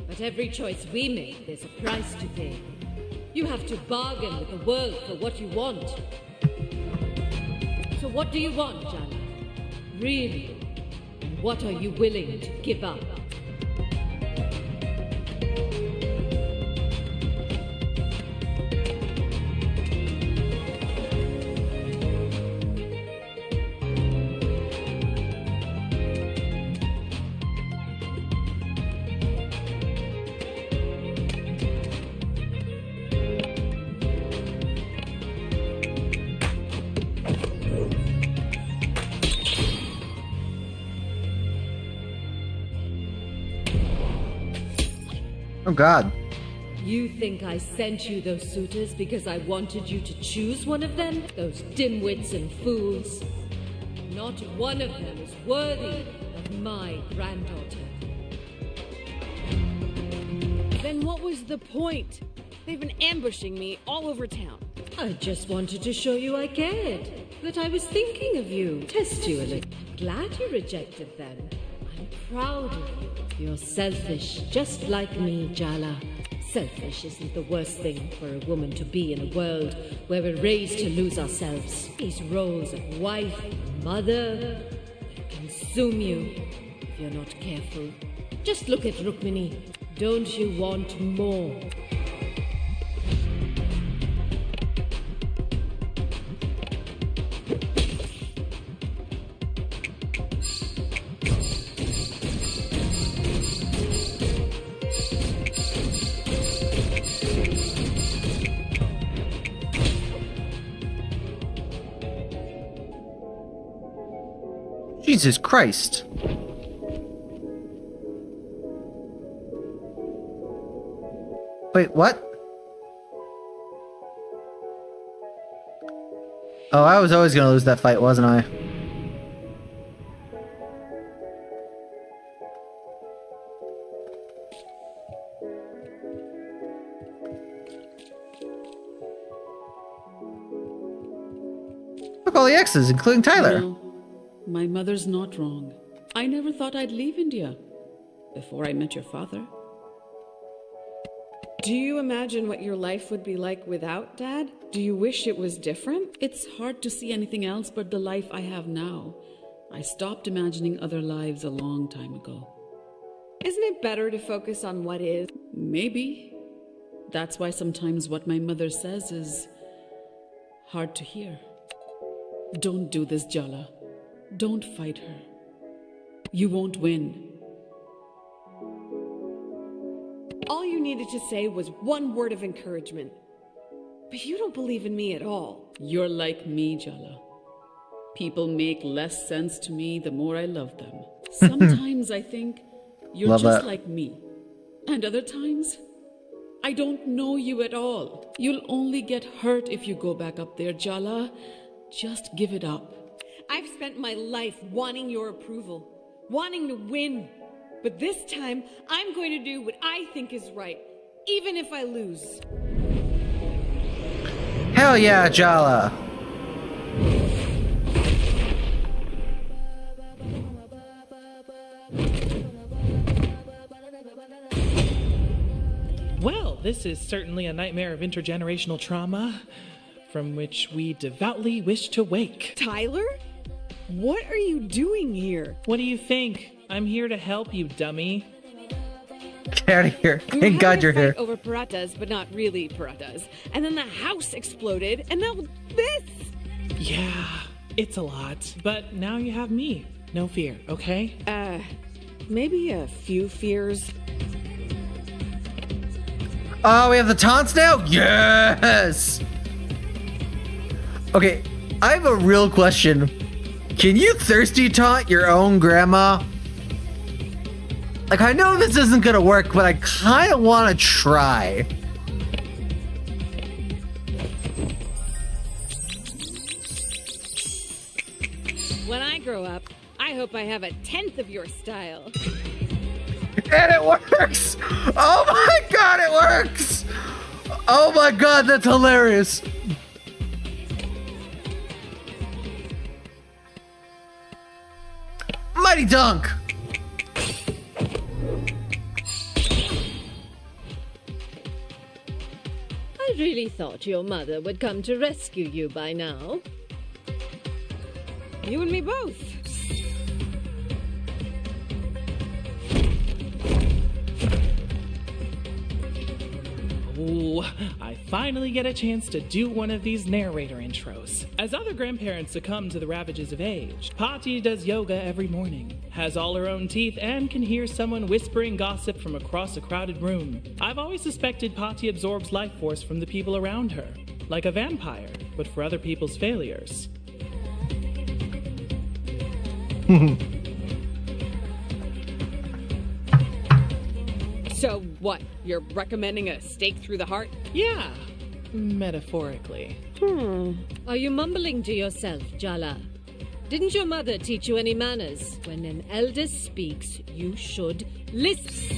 but every choice we make, there's a price to pay. You have to bargain with the world for what you want. So what do you want, Jala? Really? And what are you willing to give up? Oh, God. You think I sent you those suitors because I wanted you to choose one of them? Those dimwits and fools? Not one of them is worthy of my granddaughter. Then what was the point? They've been ambushing me all over town. I just wanted to show you I cared. That I was thinking of you. Test you a little. Glad you rejected them. I'm proud of you. You're selfish, just like me, Jala. Selfish isn't the worst thing for a woman to be in a world where we're raised to lose ourselves. These roles of wife, mother, consume you if you're not careful. Just look at Rukmini. Don't you want more? Jesus Christ. Wait, what? Oh, I was always gonna lose that fight, wasn't I? Look, all the exes, including Tyler. No, my mother's not wrong. I never thought I'd leave India before I met your father. Do you imagine what your life would be like without Dad? Do you wish it was different? It's hard to see anything else but the life I have now. I stopped imagining other lives a long time ago. Isn't it better to focus on what is? Maybe. That's why sometimes what my mother says is hard to hear. Don't do this, Jala. Don't fight her. You won't win. All you needed to say was one word of encouragement. But you don't believe in me at all. You're like me, Jala. People make less sense to me the more I love them. Sometimes I think you're Love just that. like me. And other times, I don't know you at all. You'll only get hurt if you go back up there, Jala. Just give it up. I've spent my life wanting your approval, wanting to win. But this time, I'm going to do what I think is right, even if I lose. Hell yeah, Jala. Well, this is certainly a nightmare of intergenerational trauma from which we devoutly wish to wake. Tyler? What are you doing here? What do you think? I'm here to help you, dummy. Get out of here. We Thank were God having you're a fight here. over paratas, but not really paratas. And then the house exploded, and now this! Yeah, it's a lot. But now you have me. No fear, okay? Maybe a few fears. Oh, we have the taunts now? Yes! Okay, I have a real question. Can you thirsty taunt your own grandma? Like, I know this isn't gonna work, but I kind of want to try. When I grow up, I hope I have a 10th of your style. And it works! Oh my god, it works! Oh my god, that's hilarious! Mighty Dunk! I really thought your mother would come to rescue you by now. You and me both. Ooh, I finally get a chance to do one of these narrator intros. As other grandparents succumb to the ravages of age, Patty does yoga every morning, has all her own teeth, and can hear someone whispering gossip from across a crowded room. I've always suspected Patty absorbs life force from the people around her, like a vampire, but for other people's failures. So what? You're recommending a stake through the heart? Yeah, metaphorically. Are you mumbling to yourself, Jala? Didn't your mother teach you any manners? When an elder speaks, you should listen.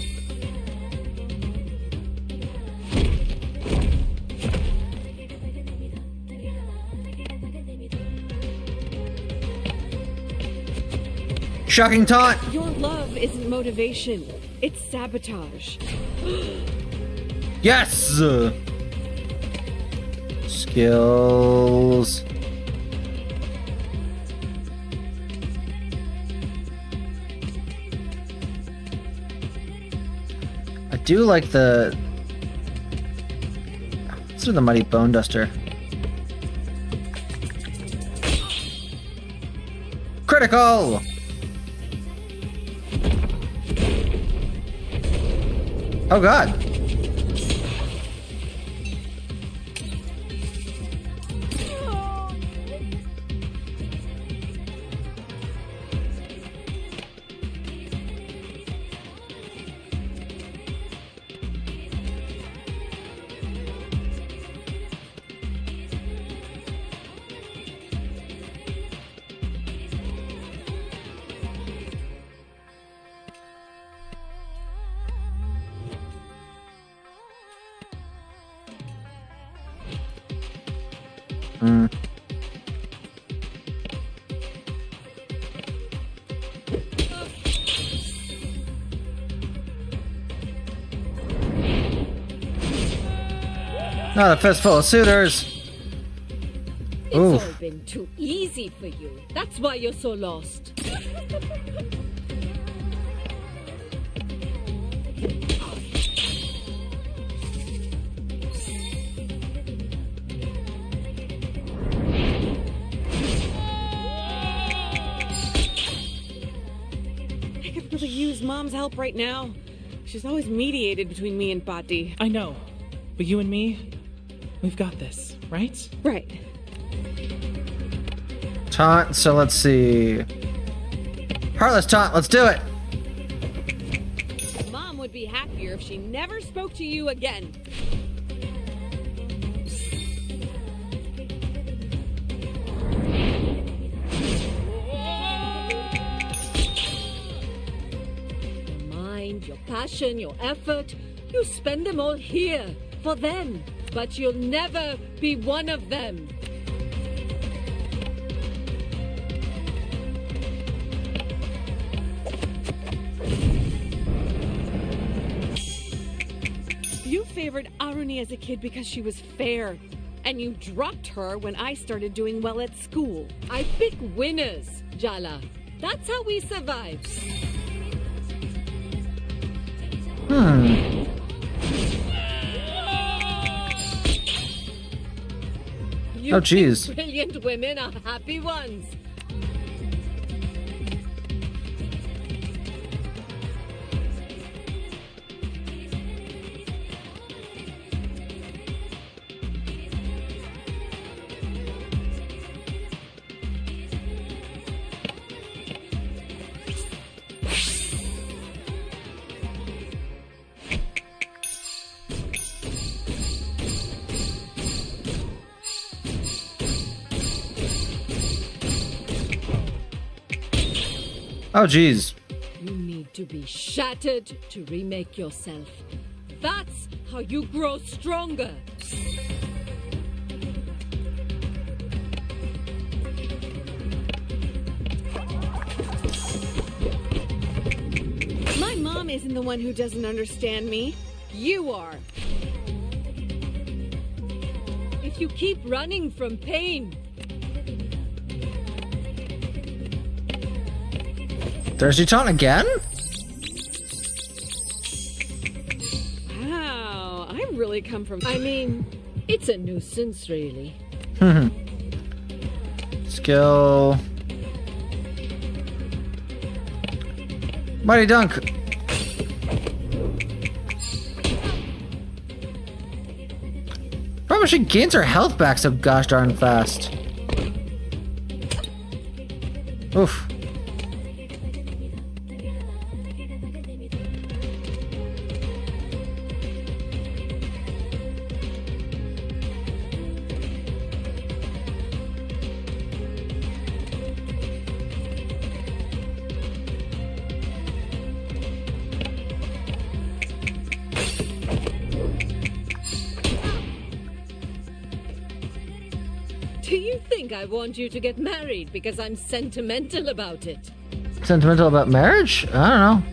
Shocking taunt! Your love isn't motivation. It's sabotage. Yes! Skills. I do like the... Let's do the Mighty Bone Duster. Critical! Oh god. Not a fistful of suitors. It's all been too easy for you. That's why you're so lost. I could really use Mom's help right now. She's always mediated between me and Patty. I know, but you and me, we've got this, right? Right. Taunt, so let's see. Heartless taunt, let's do it! Mom would be happier if she never spoke to you again. Your mind, your passion, your effort, you spend them all here, for them. But you'll never be one of them. You favored Aruni as a kid because she was fair. And you dropped her when I started doing well at school. I pick winners, Jala. That's how we survive. You Oh, jeez. think brilliant women are happy ones. Oh, jeez. You need to be shattered to remake yourself. That's how you grow stronger. My mom isn't the one who doesn't understand me. You are. If you keep running from pain. Thirsty taunt again? Wow, I've really come from... I mean, it's a nuisance, really. Skill. Mighty Dunk. Probably she gains her health back so gosh darn fast. Oof. Do you think I want you to get married because I'm sentimental about it? Sentimental about marriage? I don't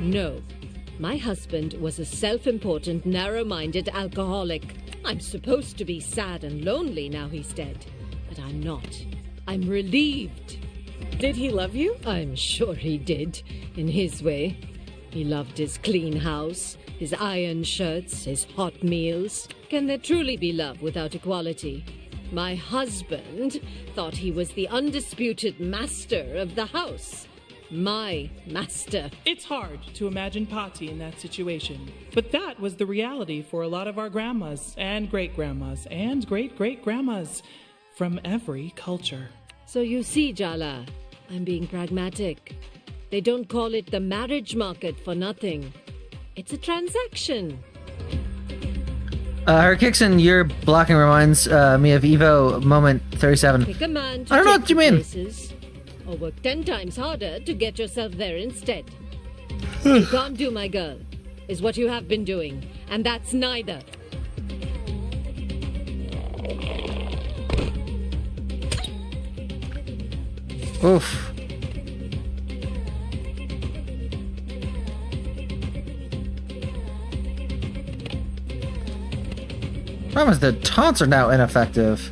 know. No. My husband was a self-important, narrow-minded alcoholic. I'm supposed to be sad and lonely now he's dead. But I'm not. I'm relieved. Did he love you? I'm sure he did, in his way. He loved his clean house, his iron shirts, his hot meals. Can there truly be love without equality? My husband thought he was the undisputed master of the house. My master. It's hard to imagine Patty in that situation. But that was the reality for a lot of our grandmas and great-grandmas and great-great-grandmas from every culture. So you see, Jala, I'm being pragmatic. They don't call it the marriage market for nothing. It's a transaction. Her kicks in your blocking reminds me of Evo moment 37. Pick a man to I don't know take what you to mean. places, or work 10 times harder to get yourself there instead. You can't do, my girl, is what you have been doing, and that's neither. Oof. Problem is the taunts are now ineffective.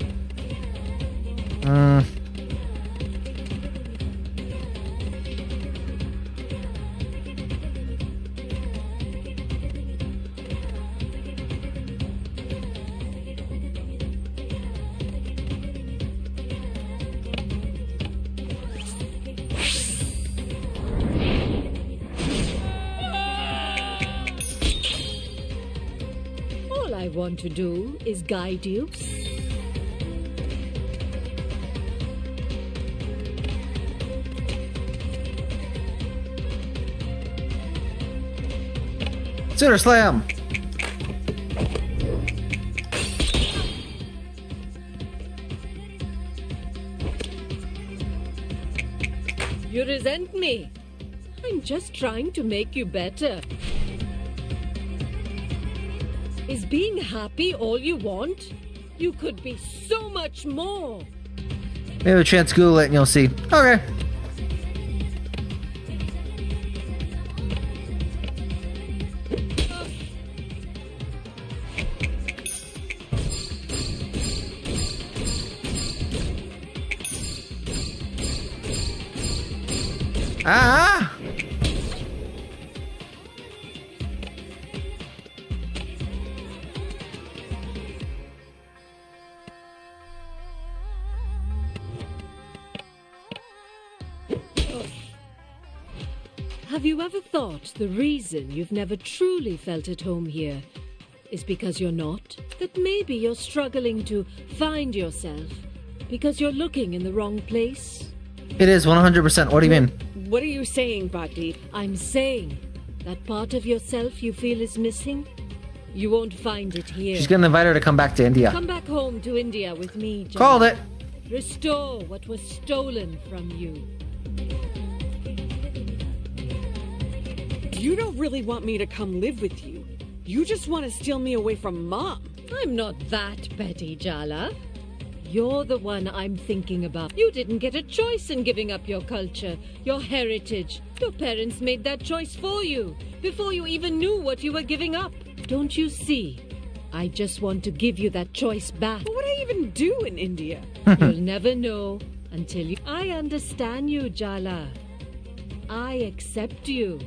All I want to do is guide you. Suitor slam! You resent me. I'm just trying to make you better. Is being happy all you want? You could be so much more. Maybe a chance to Google it and you'll see. Okay. Ah! Have you ever thought the reason you've never truly felt at home here is because you're not? That maybe you're struggling to find yourself because you're looking in the wrong place? It is 100%. What do you mean? What are you saying, Bhakti? I'm saying that part of yourself you feel is missing, you won't find it here. She's gonna invite her to come back to India. Come back home to India with me, Jala. Called it. Restore what was stolen from you. You don't really want me to come live with you. You just want to steal me away from Mom. I'm not that petty, Jala. You're the one I'm thinking about. You didn't get a choice in giving up your culture, your heritage. Your parents made that choice for you, before you even knew what you were giving up. Don't you see? I just want to give you that choice back. What would I even do in India? You'll never know until you... I understand you, Jala. I accept you.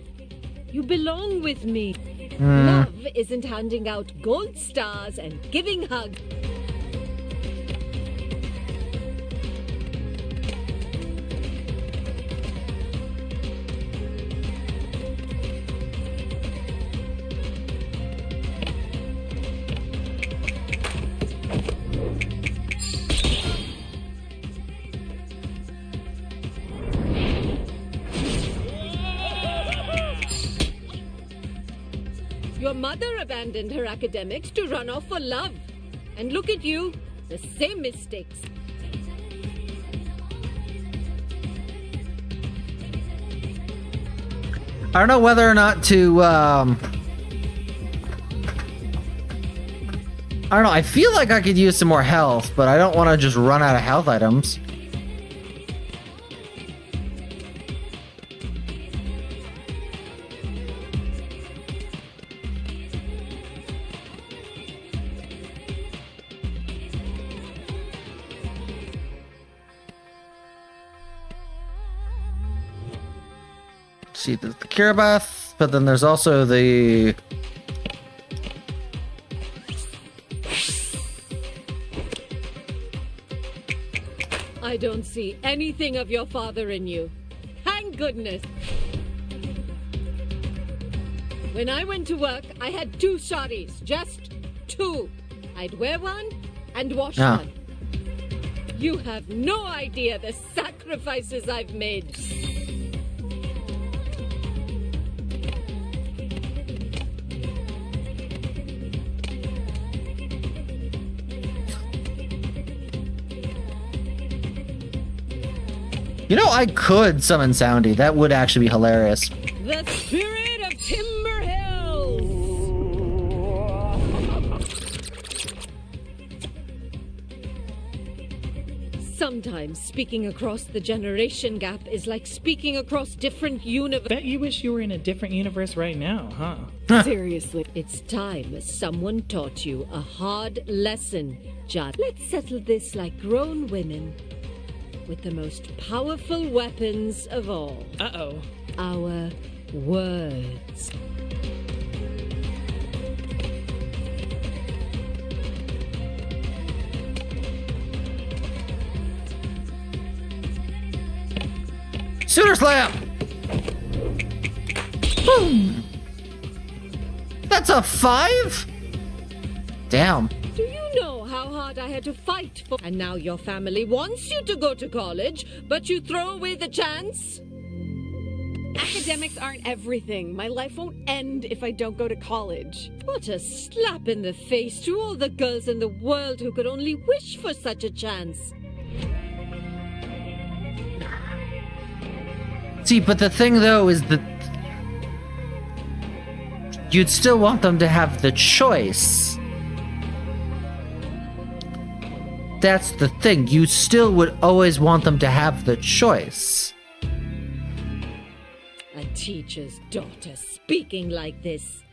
You belong with me. Love isn't handing out gold stars and giving hugs. Your mother abandoned her academics to run off for love. And look at you, the same mistakes. I don't know whether or not to, I don't know, I feel like I could use some more health, but I don't want to just run out of health items. See, the cure bath, but then there's also the... I don't see anything of your father in you. Thank goodness. When I went to work, I had 2 saris. Just 2. I'd wear one and wash one. You have no idea the sacrifices I've made. You know, I could summon Soundy. That would actually be hilarious. The spirit of Timber Hills! Sometimes speaking across the generation gap is like speaking across different universes. Bet you wish you were in a different universe right now, huh? Seriously, it's time someone taught you a hard lesson, Jad. Let's settle this like grown women. With the most powerful weapons of all. Uh-oh. Our words. Suitor Slam! Boom! That's a 5? Damn. Do you know how hard I had to fight for? And now your family wants you to go to college, but you throw away the chance? Academics aren't everything. My life won't end if I don't go to college. What a slap in the face to all the girls in the world who could only wish for such a chance. See, but the thing though is that you'd still want them to have the choice. That's the thing. You still would always want them to have the choice. A teacher's daughter speaking like this.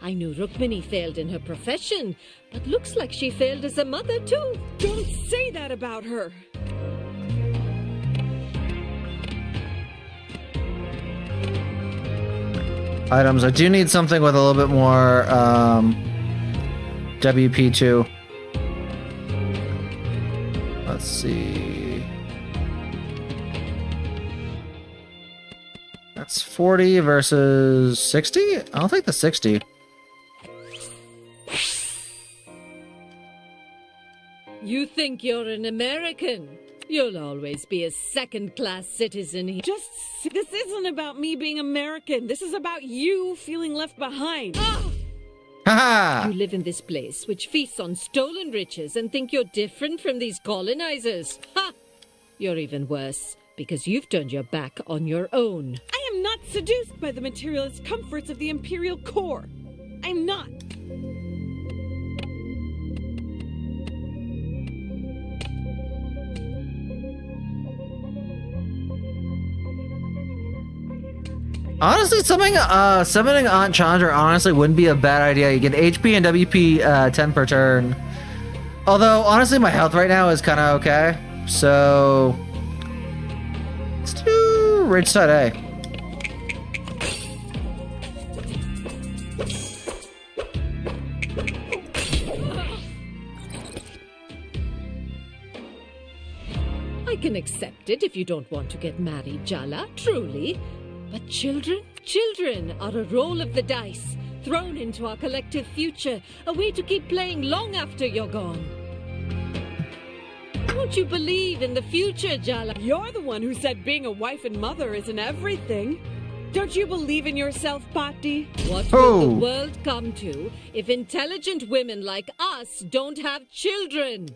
I knew Rukmini failed in her profession, but looks like she failed as a mother too. Don't say that about her. Items. I do need something with a little bit more WP2. Let's see. That's 40 versus 60? I'll take the 60. You think you're an American? You'll always be a second-class citizen here. This isn't about me being American. This is about you feeling left behind. Ah! Ha! You live in this place which feasts on stolen riches and think you're different from these colonizers. Ha! You're even worse, because you've turned your back on your own. I am not seduced by the materialist comforts of the Imperial core. I'm not. Honestly, summoning Aunt Chandra honestly wouldn't be a bad idea. You get HP and WP 10 per turn. Although, honestly, my health right now is kind of okay. So, let's do Rage Side A. I can accept it if you don't want to get married, Jala, truly. But children are a roll of the dice, thrown into our collective future, a way to keep playing long after you're gone. Don't you believe in the future, Jala? You're the one who said being a wife and mother isn't everything. Don't you believe in yourself, Patti? What will the world come to if intelligent women like us don't have children?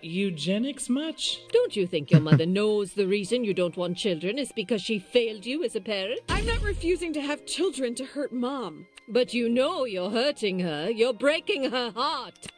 Eugenics much? Don't you think your mother knows the reason you don't want children is because she failed you as a parent? I'm not refusing to have children to hurt Mom. But you know you're hurting her. You're breaking her heart.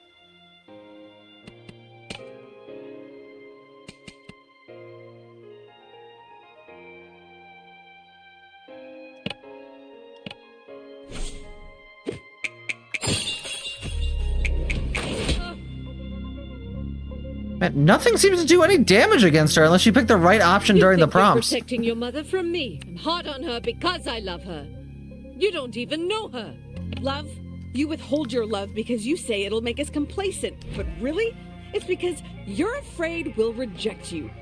Man, nothing seems to do any damage against her unless you pick the right option during the prompts. You're protecting your mother from me. I'm hard on her because I love her. You don't even know her. Love? You withhold your love because you say it'll make us complacent. But really? It's because you're afraid we'll reject you.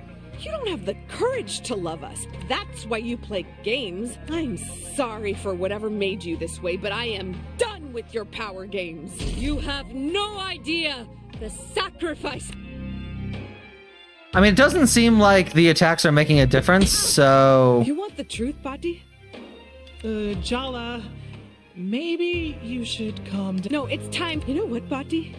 You don't have the courage to love us. That's why you play games. I'm sorry for whatever made you this way, but I am done with your power games. You have no idea the sacrifice. I mean, it doesn't seem like the attacks are making a difference, so... You want the truth, Patti? Jala, maybe you should calm down. No, it's time. You know what, Patti?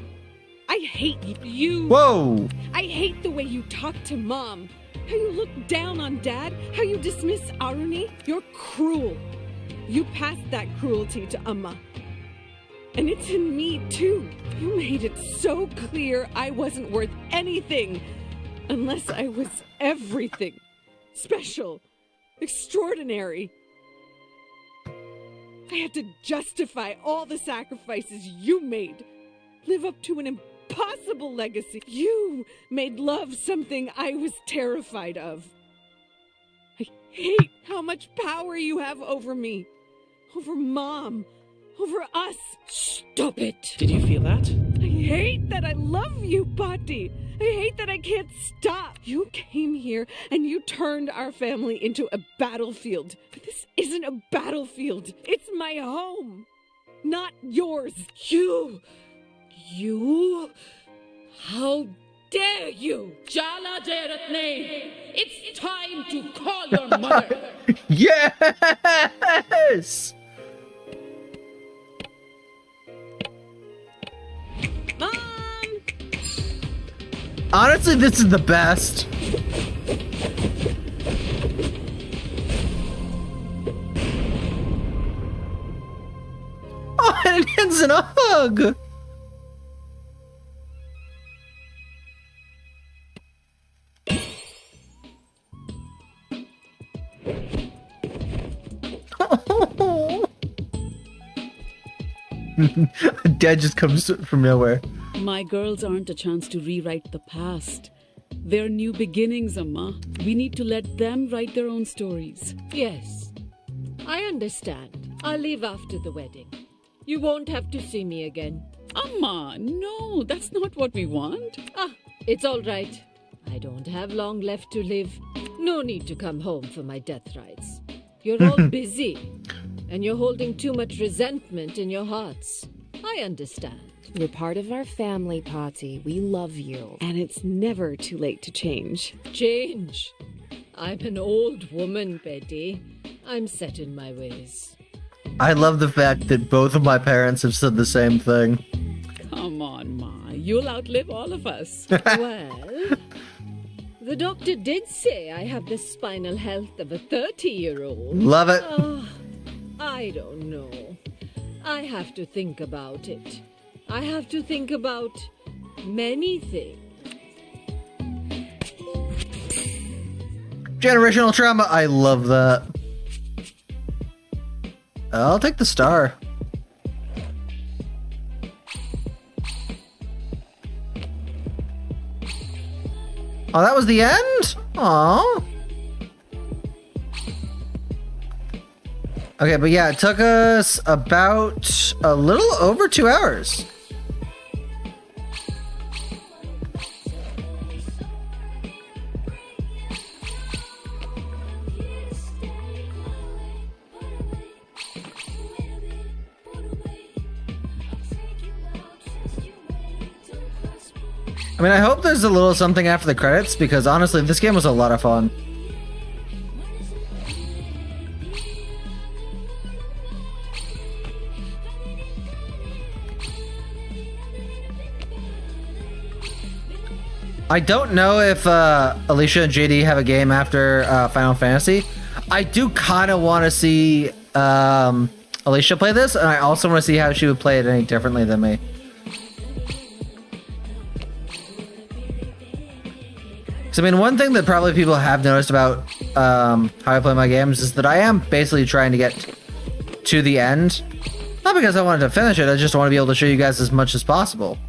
I hate you. Whoa! I hate the way you talk to Mom. How you look down on Dad. How you dismiss Aruni. You're cruel. You passed that cruelty to Amma. And it's in me, too. You made it so clear I wasn't worth anything. Unless I was everything. Special. Extraordinary. I had to justify all the sacrifices you made. Live up to an impossible legacy. You made love something I was terrified of. I hate how much power you have over me. Over Mom. Over us. Stop it. Did you feel that? I hate that I love you, Patti. I hate that I can't stop. You came here and you turned our family into a battlefield. But this isn't a battlefield. It's my home. Not yours. You? How dare you? Jala Deratne! It's time to call your mother. Yes! Mom! Honestly, this is the best. Oh, and it ends in a hug. Dad just comes from nowhere. My girls aren't a chance to rewrite the past. They're new beginnings, Amma. We need to let them write their own stories. Yes, I understand. I'll leave after the wedding. You won't have to see me again. Amma, no, that's not what we want. It's all right. I don't have long left to live. No need to come home for my death rites. You're all busy, and you're holding too much resentment in your hearts. I understand. You're part of our family, Patti. We love you. And it's never too late to change. Change? I'm an old woman, Betty. I'm set in my ways. I love the fact that both of my parents have said the same thing. Come on, Ma. You'll outlive all of us. Well, the doctor did say I have the spinal health of a 30-year-old. Love it. I don't know. I have to think about it. I have to think about many things. Generational trauma. I love that. I'll take the star. Oh, that was the end? Aww. Okay, but yeah, it took us about a little over 2 hours. I mean, I hope there's a little something after the credits, because honestly, this game was a lot of fun. I don't know if Alicia and JD have a game after Final Fantasy. I do kind of want to see Alicia play this, and I also want to see how she would play it any differently than me. So, I mean, one thing that probably people have noticed about how I play my games is that I am basically trying to get to the end. Not because I wanted to finish it, I just want to be able to show you guys as much as possible.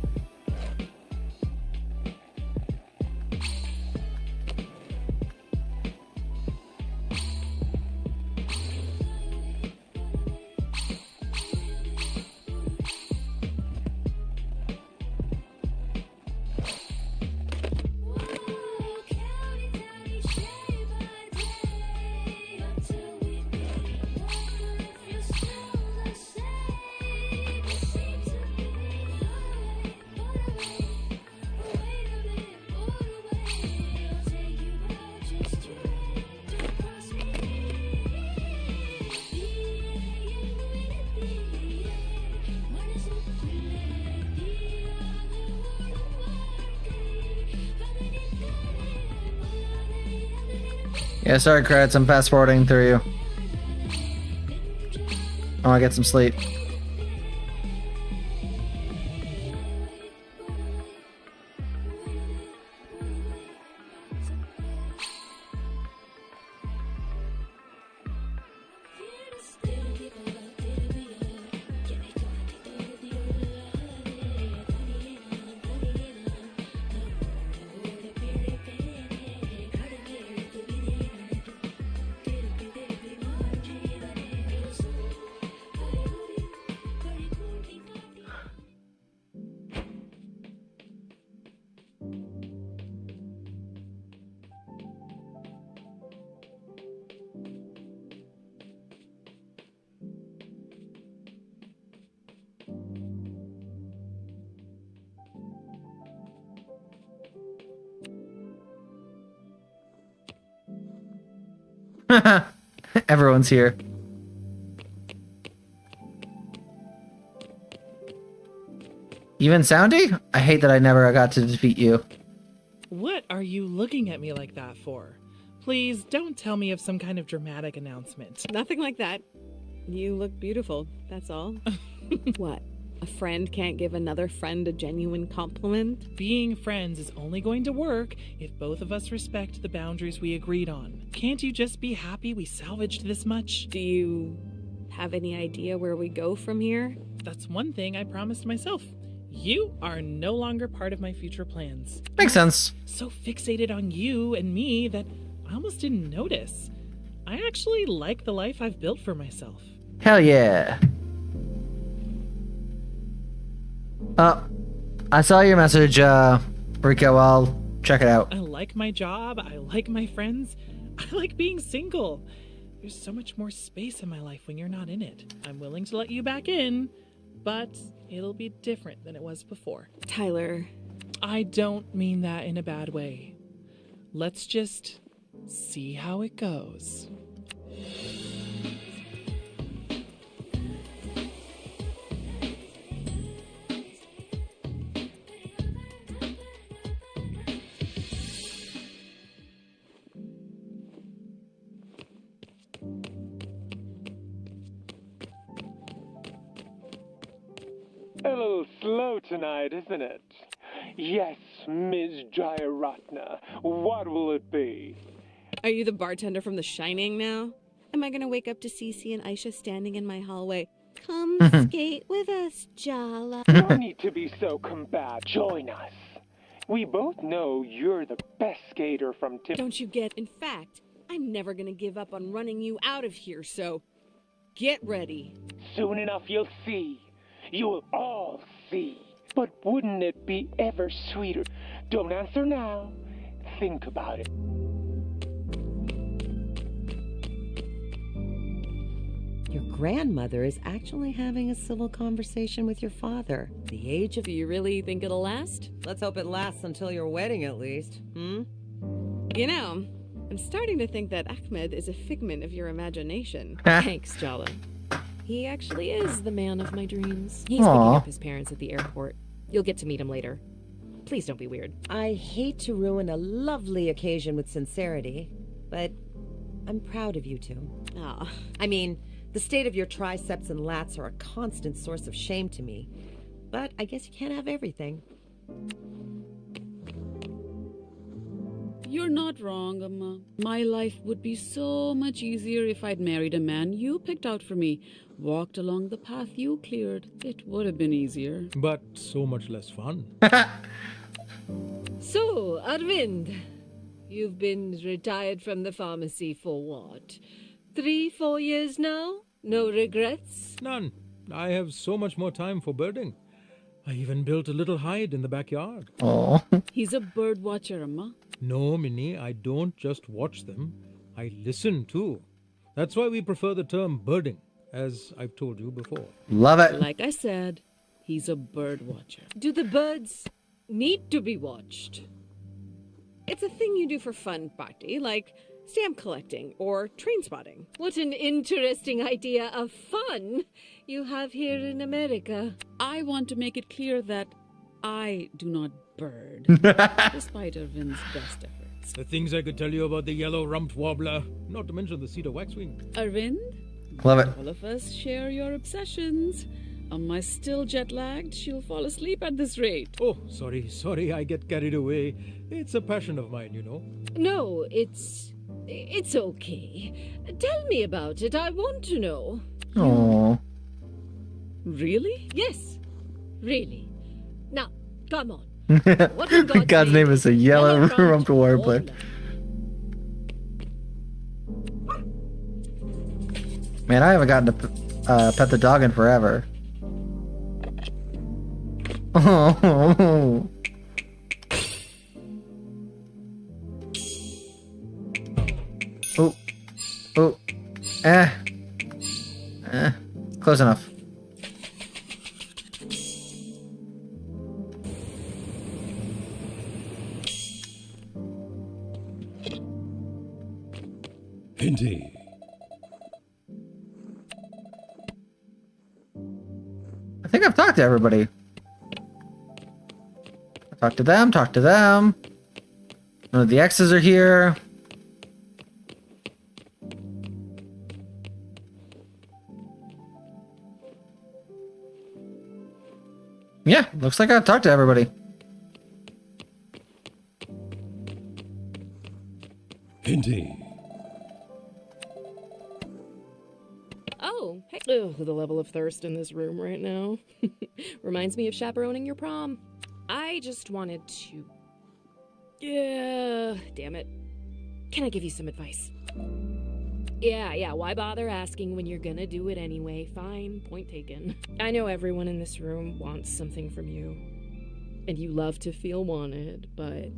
Yeah, sorry, credits. I'm fast forwarding through you. I want to get some sleep. Everyone's here. Even Soundy? I hate that I never got to defeat you. What are you looking at me like that for? Please don't tell me of some kind of dramatic announcement. Nothing like that. You look beautiful, that's all. What? A friend can't give another friend a genuine compliment? Being friends is only going to work if both of us respect the boundaries we agreed on. Can't you just be happy we salvaged this much? Do you have any idea where we go from here? That's one thing I promised myself. You are no longer part of my future plans. Makes sense. So fixated on you and me that I almost didn't notice. I actually like the life I've built for myself. Hell yeah. I saw your message, Rico. I'll check it out. I like my job. I like my friends. I like being single. There's so much more space in my life when you're not in it. I'm willing to let you back in, but it'll be different than it was before. Tyler. I don't mean that in a bad way. Let's just see how it goes. A little slow tonight, isn't it? Yes, Ms. Jayaratna. What will it be? Are you the bartender from The Shining now? Am I gonna wake up to Cece and Aisha standing in my hallway? Come skate with us, Jala. No need to be so combative. Join us. We both know you're the best skater from Tim. Don't you get? In fact, I'm never gonna give up on running you out of here, so get ready. Soon enough you'll see. You'll all see. But wouldn't it be ever sweeter? Don't answer now. Think about it. Your grandmother is actually having a civil conversation with your father. The age of... Do you really think it'll last? Let's hope it lasts until your wedding, at least. You know, I'm starting to think that Ahmed is a figment of your imagination. Thanks, Jala. He actually is the man of my dreams. He's picking up his parents at the airport. You'll get to meet him later. Please don't be weird. I hate to ruin a lovely occasion with sincerity, but I'm proud of you two. Ah, I mean, the state of your triceps and lats are a constant source of shame to me, but I guess you can't have everything. You're not wrong, Amma. My life would be so much easier if I'd married a man you picked out for me, walked along the path you cleared. It would have been easier. But so much less fun. So, Arvind, you've been retired from the pharmacy for what? 3-4 years now? No regrets? None. I have so much more time for birding. I even built a little hide in the backyard. Oh. He's a bird watcher, Amma. No, Minnie, I don't just watch them. I listen too. That's why we prefer the term birding, as I've told you before. Love it. Like I said, he's a bird watcher. Do the birds need to be watched? It's a thing you do for fun, Bhakti, like stamp collecting or train spotting. What an interesting idea of fun you have here in America. I want to make it clear that I do not bird, despite Arvind's best efforts. The things I could tell you about the yellow-rumped warbler, not to mention the cedar waxwing. Arvind? Love it. All of us share your obsessions. Amma's still jet-lagged. She'll fall asleep at this rate. Oh, sorry, I get carried away. It's a passion of mine, you know. No, it's okay. Tell me about it. I want to know. Oh. Really? Yes, really. Now, come on. God's name is a yellow-rumped warbler. Man, I haven't gotten to pet the dog in forever. Oh. Oh. Oh. Close enough. Indeed. I think I've talked to everybody. Talk to them, talk to them. None of the exes are here. Yeah, looks like I've talked to everybody. Indeed. Oh, hey. Ugh, the level of thirst in this room right now. Reminds me of chaperoning your prom. I just wanted to... Yeah, damn it. Can I give you some advice? Yeah, why bother asking when you're gonna do it anyway? Fine, point taken. I know everyone in this room wants something from you. And you love to feel wanted, but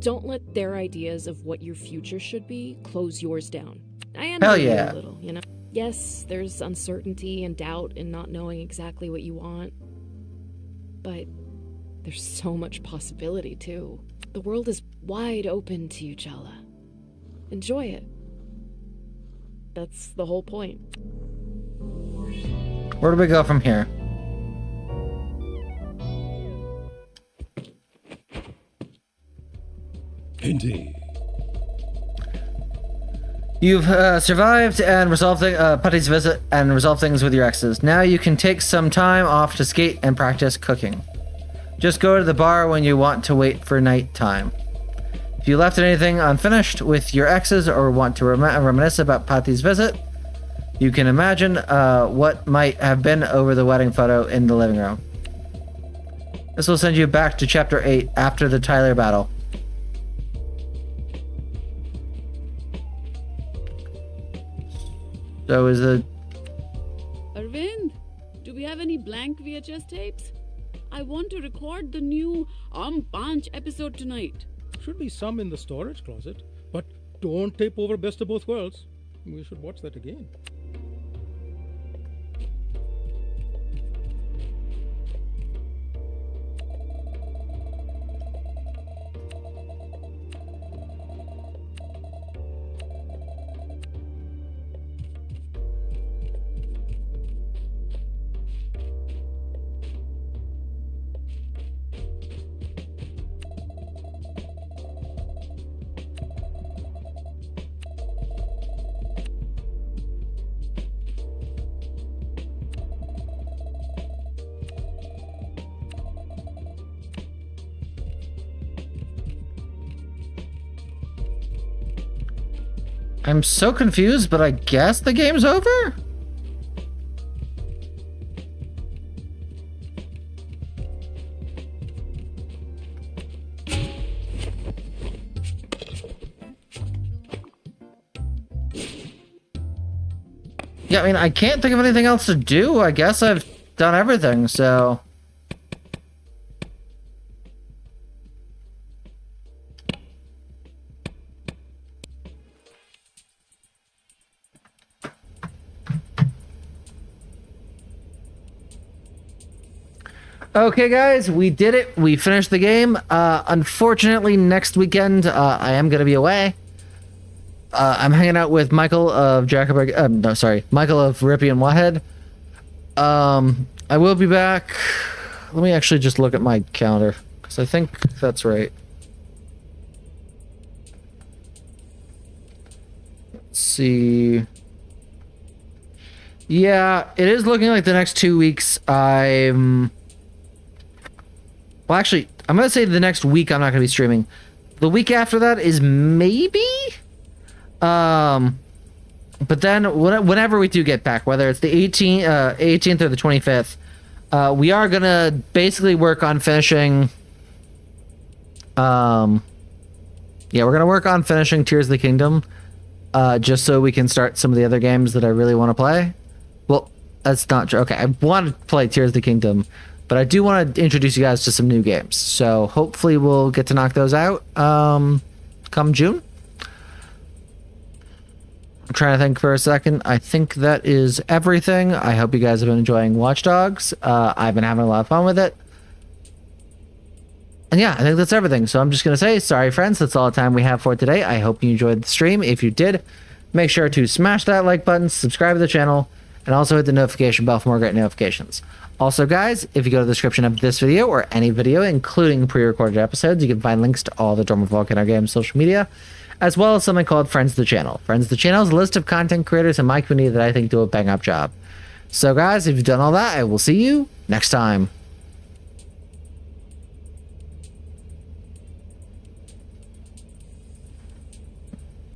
don't let their ideas of what your future should be close yours down. I envy you a little, you know? Yes, there's uncertainty and doubt in not knowing exactly what you want. But there's so much possibility, too. The world is wide open to you, Jala. Enjoy it. That's the whole point. Where do we go from here? Indeed. You've survived and resolved Putty's visit and resolved things with your exes. Now you can take some time off to skate and practice cooking. Just go to the bar when you want to wait for night time. If you left anything unfinished with your exes or want to reminisce about Putty's visit, you can imagine what might have been over the wedding photo in the living room. This will send you back to Chapter 8 after the Tyler battle. So is the... Arvind, do we have any blank VHS tapes? I want to record the new Panch episode tonight. Should be some in the storage closet, but don't tape over Best of Both Worlds. We should watch that again. I'm so confused, but I guess the game's over? Yeah, I mean, I can't think of anything else to do. I guess I've done everything, so... Okay, guys, we did it. We finished the game. Unfortunately, next weekend, I am going to be away. I'm hanging out with Michael of Michael of Rippy and Wathead. I will be back. Let me actually just look at my calendar, because I think that's right. Let's see. Yeah, it is looking like the next 2 weeks Well, actually, I'm going to say the next week I'm not going to be streaming. The week after that is maybe? But then whenever we do get back, whether it's the 18th or the 25th, we are going to basically work on finishing... we're going to work on finishing Tears of the Kingdom, just so we can start some of the other games that I really want to play. Well, that's not true. Okay, I want to play Tears of the Kingdom, but I do want to introduce you guys to some new games. So hopefully we'll get to knock those out come June. I'm trying to think for a second. I think that is everything. I hope you guys have been enjoying Watch Dogs. I've been having a lot of fun with it. And yeah, I think that's everything. So I'm just going to say, sorry friends, that's all the time we have for today. I hope you enjoyed the stream. If you did, make sure to smash that like button, subscribe to the channel, and also hit the notification bell for more great notifications. Also, guys, if you go to the description of this video or any video, including pre-recorded episodes, you can find links to all the Dormant Volcano Games social media, as well as something called Friends of the Channel. Friends of the Channel is a list of content creators in my community that I think do a bang-up job. So, guys, if you've done all that, I will see you next time.